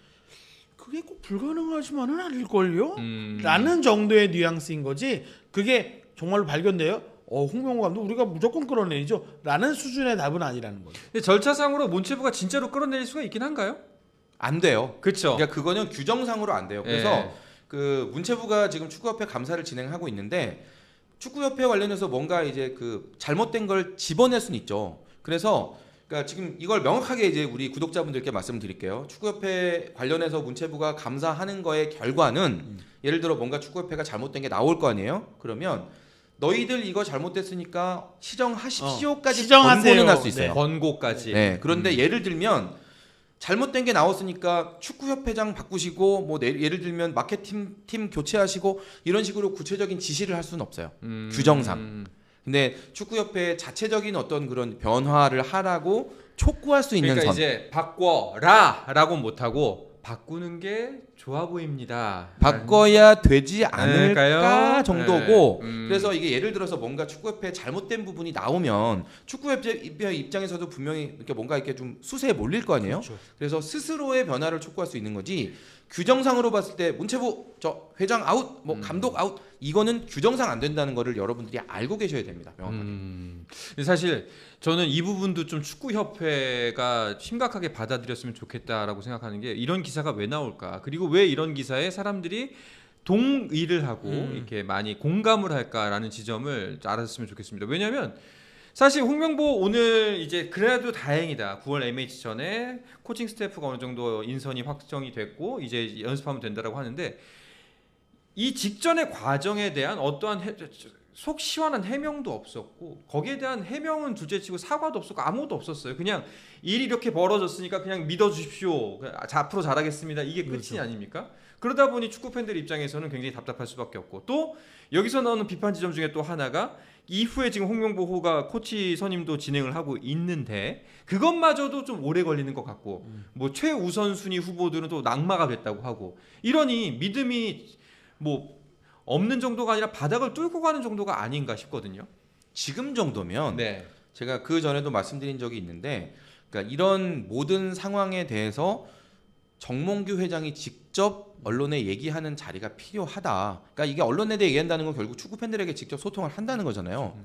그게 꼭 불가능하지만은 않을걸요? 라는 정도의 뉘앙스인 거지 그게 정말로 발견돼요? 홍명보 감독 우리가 무조건 끌어내리죠? 라는 수준의 답은 아니라는 거죠. 근데 절차상으로 문체부가 진짜로 끌어내릴 수가 있긴 한가요? 안 돼요. 그렇죠. 그러니까 그거는 규정상으로 안 돼요. 그래서 그 문체부가 지금 축구협회 감사를 진행하고 있는데 축구협회 관련해서 뭔가 이제 그 잘못된 걸 집어낼 수는 있죠. 그래서 그러니까 지금 이걸 명확하게 이제 우리 구독자분들께 말씀드릴게요. 축구협회 관련해서 문체부가 감사하는 거의 결과는 예를 들어 뭔가 축구협회가 잘못된 게 나올 거 아니에요. 그러면 너희들 이거 잘못됐으니까 시정하십시오까지 시정하세요. 권고는 할 수 있어요. 권고까지. 네. 그런데 예를 들면 잘못된 게 나왔으니까 축구협회장 바꾸시고 뭐 예를 들면 마케팅 팀 교체하시고 이런 식으로 구체적인 지시를 할 수는 없어요. 규정상. 근데 축구협회 자체적인 어떤 그런 변화를 하라고 촉구할 수 있는 그러니까 선. 이제 바꿔라라고 못하고 바꾸는 게 좋아 보입니다. 바꿔야 되지 않을까 않을까요? 정도고 네. 그래서 이게 예를 들어서 뭔가 축구협회 잘못된 부분이 나오면 축구협회 입장에서도 분명히 이렇게 뭔가 이렇게 좀 수세에 몰릴 거 아니에요. 그렇죠. 그래서 스스로의 변화를 촉구할 수 있는 거지 규정상으로 봤을 때 문체부 저 회장 아웃 뭐 감독 아웃 이거는 규정상 안 된다는 거를 여러분들이 알고 계셔야 됩니다. 명확하게. 근데 사실 저는 이 부분도 좀 축구협회가 심각하게 받아들였으면 좋겠다라고 생각하는 게 이런 기사가 왜 나올까? 그리고 왜 이런 기사에 사람들이 동의를 하고 이렇게 많이 공감을 할까라는 지점을 알았으면 좋겠습니다. 왜냐하면 사실 홍명보 오늘 이제 그래도 다행이다. 9월 MH 전에 코칭 스태프가 어느 정도 인선이 확정이 됐고 이제 연습하면 된다라고 하는데 이 직전의 과정에 대한 어떠한 속 시원한 해명도 없었고 거기에 대한 해명은 둘째치고 사과도 없었고 아무것도 없었어요. 그냥 일이 이렇게 벌어졌으니까 그냥 믿어주십시오. 앞으로 잘하겠습니다. 이게 끝이 아닙니까? 그러다 보니 축구 팬들 입장에서는 굉장히 답답할 수밖에 없고 또 여기서 나오는 비판 지점 중에 또 하나가 이후에 지금 홍명보호가 코치 선임도 진행을 하고 있는데 그것마저도 좀 오래 걸리는 것 같고 뭐 최우선순위 후보들은 또 낙마가 됐다고 하고 이러니 믿음이 뭐 없는 정도가 아니라 바닥을 뚫고 가는 정도가 아닌가 싶거든요. 지금 정도면 네. 제가 그 전에도 말씀드린 적이 있는데 그러니까 이런 모든 상황에 대해서 정몽규 회장이 직접 언론에 얘기하는 자리가 필요하다. 그러니까 이게 언론에 대해 얘기한다는 건 결국 축구 팬들에게 직접 소통을 한다는 거잖아요.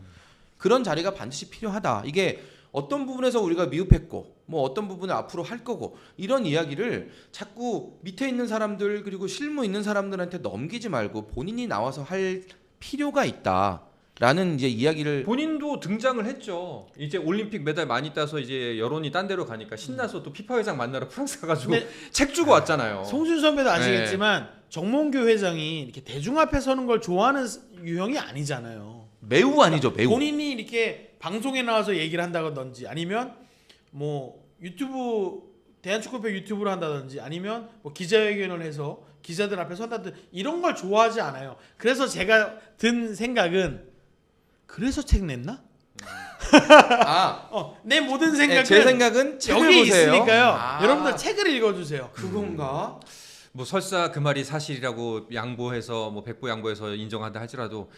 그런 자리가 반드시 필요하다. 이게 어떤 부분에서 우리가 미흡했고 뭐 어떤 부분을 앞으로 할 거고 이런 이야기를 자꾸 밑에 있는 사람들 그리고 실무 있는 사람들한테 넘기지 말고 본인이 나와서 할 필요가 있다라는 이제 이야기를 본인도 등장을 했죠. 이제 올림픽 메달 많이 따서 이제 여론이 딴 데로 가니까 신나서 또 피파 회장 만나러 프랑스 가가지고 네. 책 주고 왔잖아요. 송준 선배도 아시겠지만 정몽규 회장이 이렇게 대중 앞에 서는 걸 좋아하는 유형이 아니잖아요. 매우 아니죠. 매우. 본인이 이렇게 방송에 나와서 얘기를 한다든지 아니면 뭐 유튜브 대한축구협회 유튜브를 한다든지 아니면 뭐 기자회견을 해서 기자들 앞에 선다든지 이런 걸 좋아하지 않아요. 그래서 제가 든 생각은 그래서 책 냈나? 내 모든 생각은 제 생각은 책을 여기 보세요. 있으니까요. 여러분들 책을 읽어주세요. 그건가? 뭐 설사 그 말이 사실이라고 양보해서 뭐 백보 양보해서 인정한다 할지라도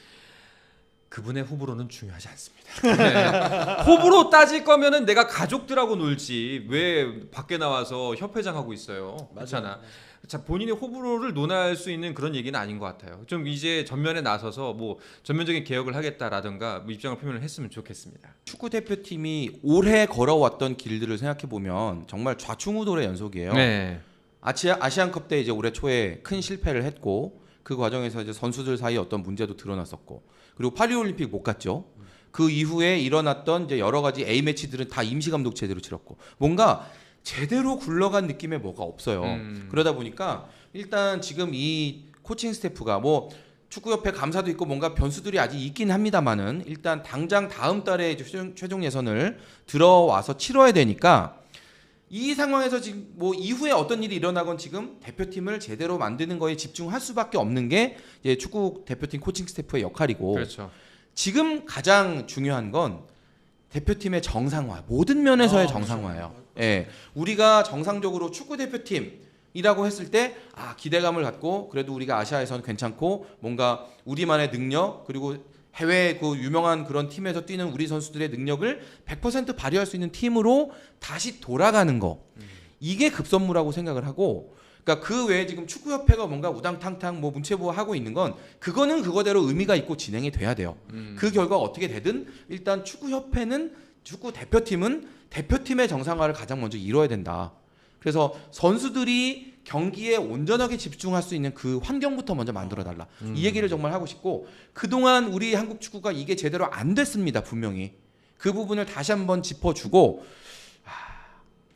그분의 호불호는 중요하지 않습니다. 네. 호불호 따질 거면은 내가 가족들하고 놀지 왜 밖에 나와서 협회장하고 있어요. 그렇잖아. 자, 본인의 호불호를 논할 수 있는 그런 얘기는 아닌 것 같아요. 좀 이제 전면에 나서서 뭐 전면적인 개혁을 하겠다라든가 뭐 입장을 표명을 했으면 좋겠습니다. 축구 대표팀이 올해 걸어왔던 길들을 생각해 보면 정말 좌충우돌의 연속이에요. 네. 아시안컵 때 이제 올해 초에 큰 실패를 했고 그 과정에서 이제 선수들 사이에 어떤 문제도 드러났었고 그리고 파리올림픽 못 갔죠. 그 이후에 일어났던 이제 여러 가지 A 매치들은 다 임시 감독 제대로 치렀고 뭔가 제대로 굴러간 느낌의 뭐가 없어요. 그러다 보니까 일단 지금 이 코칭 스태프가 뭐 축구협회 감사도 있고 뭔가 변수들이 아직 있긴 합니다만은 일단 당장 다음 달에 최종 예선을 들어와서 치러야 되니까 이 상황에서 지금 뭐 이후에 어떤 일이 일어나건 지금 대표팀을 제대로 만드는 거에 집중할 수밖에 없는 게 이제 축구 대표팀 코칭 스태프의 역할이고 그렇죠. 지금 가장 중요한 건 대표팀의 정상화, 모든 면에서의 정상화예요. 예, 우리가 정상적으로 축구 대표팀이라고 했을 때 기대감을 갖고 그래도 우리가 아시아에서는 괜찮고 뭔가 우리만의 능력 그리고 해외 그 유명한 그런 팀에서 뛰는 우리 선수들의 능력을 100% 발휘할 수 있는 팀으로 다시 돌아가는 거. 이게 급선무라고 생각을 하고 그러니까 그 외에 지금 축구협회가 뭔가 우당탕탕 뭐 문체부가 하고 있는 건 그거는 그거대로 의미가 있고 진행이 돼야 돼요. 그 결과가 어떻게 되든 일단 축구협회는 축구 대표팀은 대표팀의 정상화를 가장 먼저 이뤄야 된다. 그래서 선수들이 경기에 온전하게 집중할 수 있는 그 환경부터 먼저 만들어달라. 이 얘기를 정말 하고 싶고 그동안 우리 한국 축구가 이게 제대로 안 됐습니다. 분명히. 그 부분을 다시 한번 짚어주고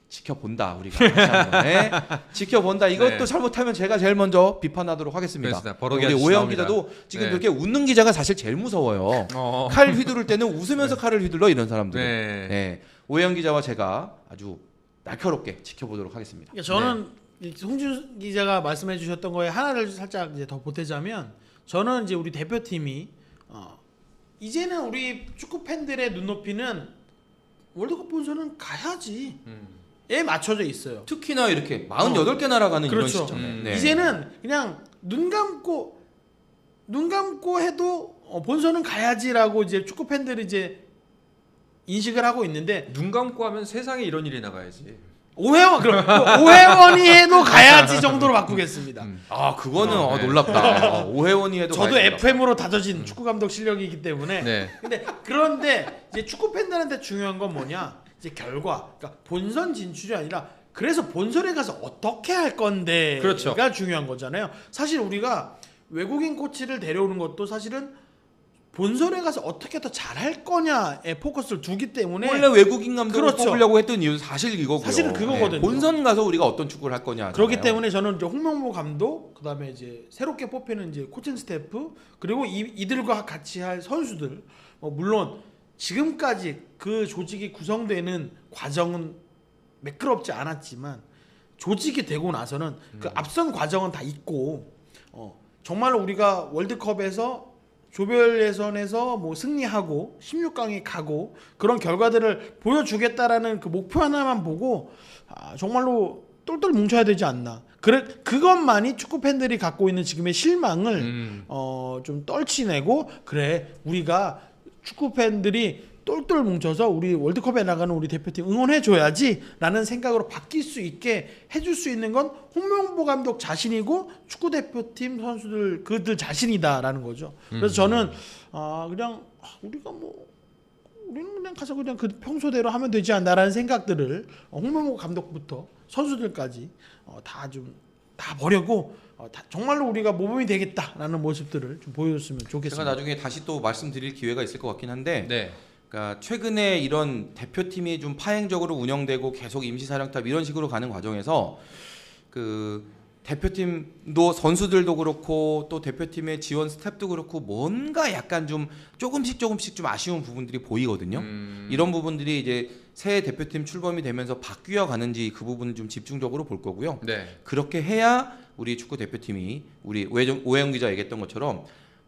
지켜본다 우리가 다시 한번 지켜본다. 이것도 네. 잘못하면 제가 제일 먼저 비판하도록 하겠습니다. 버럭이 우리 아저씨 오해영 나옵니다. 기자도 지금 네. 이렇게 웃는 기자가 사실 제일 무서워요. 칼 휘두를 때는 웃으면서 칼을 휘둘러 이런 사람들. 네. 네. 오해영 기자와 제가 아주 날카롭게 지켜보도록 하겠습니다. 그러니까 저는 홍준 기자가 말씀해 주셨던 거에 하나를 살짝 이제 더 보태자면 저는 이제 우리 대표팀이 이제는 우리 축구 팬들의 눈높이는 월드컵 본선은 가야지. 에 맞춰져 있어요. 특히나 이렇게 48개 나라가는 그렇죠. 이런 시점에 네. 이제는 그냥 눈 감고 해도 본선은 가야지라고 이제 축구 팬들이 이제 인식을 하고 있는데 눈 감고 하면 세상에 이런 일이 나가야지. 오해원이 해도 가야지 정도로 바꾸겠습니다. 그거는 네. 놀랍다. 오해원이 해도 저도 가야겠다. FM으로 다져진 축구 감독 실력이기 때문에. 네. 그런데 이제 축구 팬들한테 중요한 건 뭐냐? 이제 결과. 그러니까 본선 진출이 아니라 그래서 본선에 가서 어떻게 할 건데가 그렇죠. 중요한 거잖아요. 사실 우리가 외국인 코치를 데려오는 것도 사실은 본선에 가서 어떻게 더 잘할 거냐에 포커스를 두기 때문에 원래 외국인 감독을 그렇죠. 뽑으려고 했던 이유는 사실 이거고요. 사실은 그거거든요. 본선 가서 우리가 어떤 축구를 할 거냐. 그렇기 때문에 저는 이제 홍명보 감독, 그다음에 이제 새롭게 뽑히는 이제 코칭 스태프, 그리고 이들과 같이 할 선수들, 물론 지금까지 그 조직이 구성되는 과정은 매끄럽지 않았지만 조직이 되고 나서는 그 앞선 과정은 다 있고 정말로 우리가 월드컵에서 조별 예선에서 뭐 승리하고 16강에 가고 그런 결과들을 보여주겠다라는 그 목표 하나만 보고 정말로 똘똘 뭉쳐야 되지 않나. 그것만이 축구 팬들이 갖고 있는 지금의 실망을 좀 떨치내고, 그래 우리가 축구 팬들이 똘똘 뭉쳐서 우리 월드컵에 나가는 우리 대표팀 응원해줘야지라는 생각으로 바뀔 수 있게 해줄 수 있는 건 홍명보 감독 자신이고 축구 대표팀 선수들 그들 자신이다라는 거죠. 그래서 저는 그냥 우리는 그냥 가서 그냥 그 평소대로 하면 되지 않나라는 생각들을 홍명보 감독부터 선수들까지 다 버리고 정말로 우리가 모범이 되겠다라는 모습들을 좀 보여줬으면 좋겠습니다. 제가 나중에 다시 또 말씀드릴 기회가 있을 것 같긴 한데 네. 그러니까 최근에 이런 대표팀이 좀 파행적으로 운영되고 계속 임시사령탑 이런 식으로 가는 과정에서 그 대표팀도 선수들도 그렇고 또 대표팀의 지원 스태프도 그렇고 뭔가 약간 좀 조금씩 좀 아쉬운 부분들이 보이거든요. 이런 부분들이 이제 새 대표팀 출범이 되면서 바뀌어 가는지 그 부분을 좀 집중적으로 볼 거고요. 네. 그렇게 해야 우리 축구 대표팀이 우리 오해영 기자 얘기했던 것처럼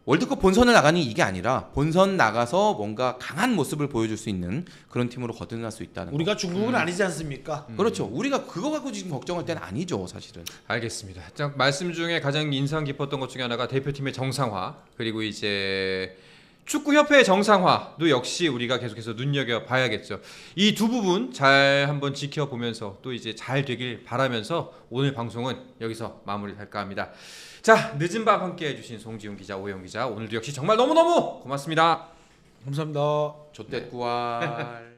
월드컵 본선을 나가는 이게 아니라 본선 나가서 뭔가 강한 모습을 보여줄 수 있는 그런 팀으로 거듭날 수 있다는 거. 우리가 중국은 아니지 않습니까? 그렇죠. 우리가 그거 갖고 지금 걱정할 때는 아니죠, 사실은. 알겠습니다. 자, 말씀 중에 가장 인상 깊었던 것 중에 하나가 대표팀의 정상화, 그리고 이제 축구협회의 정상화도 역시 우리가 계속해서 눈여겨봐야겠죠. 이 두 부분 잘 한번 지켜보면서 또 이제 잘 되길 바라면서 오늘 방송은 여기서 마무리할까 합니다. 자, 늦은 밤 함께 해주신 송지훈 기자, 오해영 기자, 오늘도 역시 정말 너무너무 고맙습니다. 감사합니다. 좆댓구알.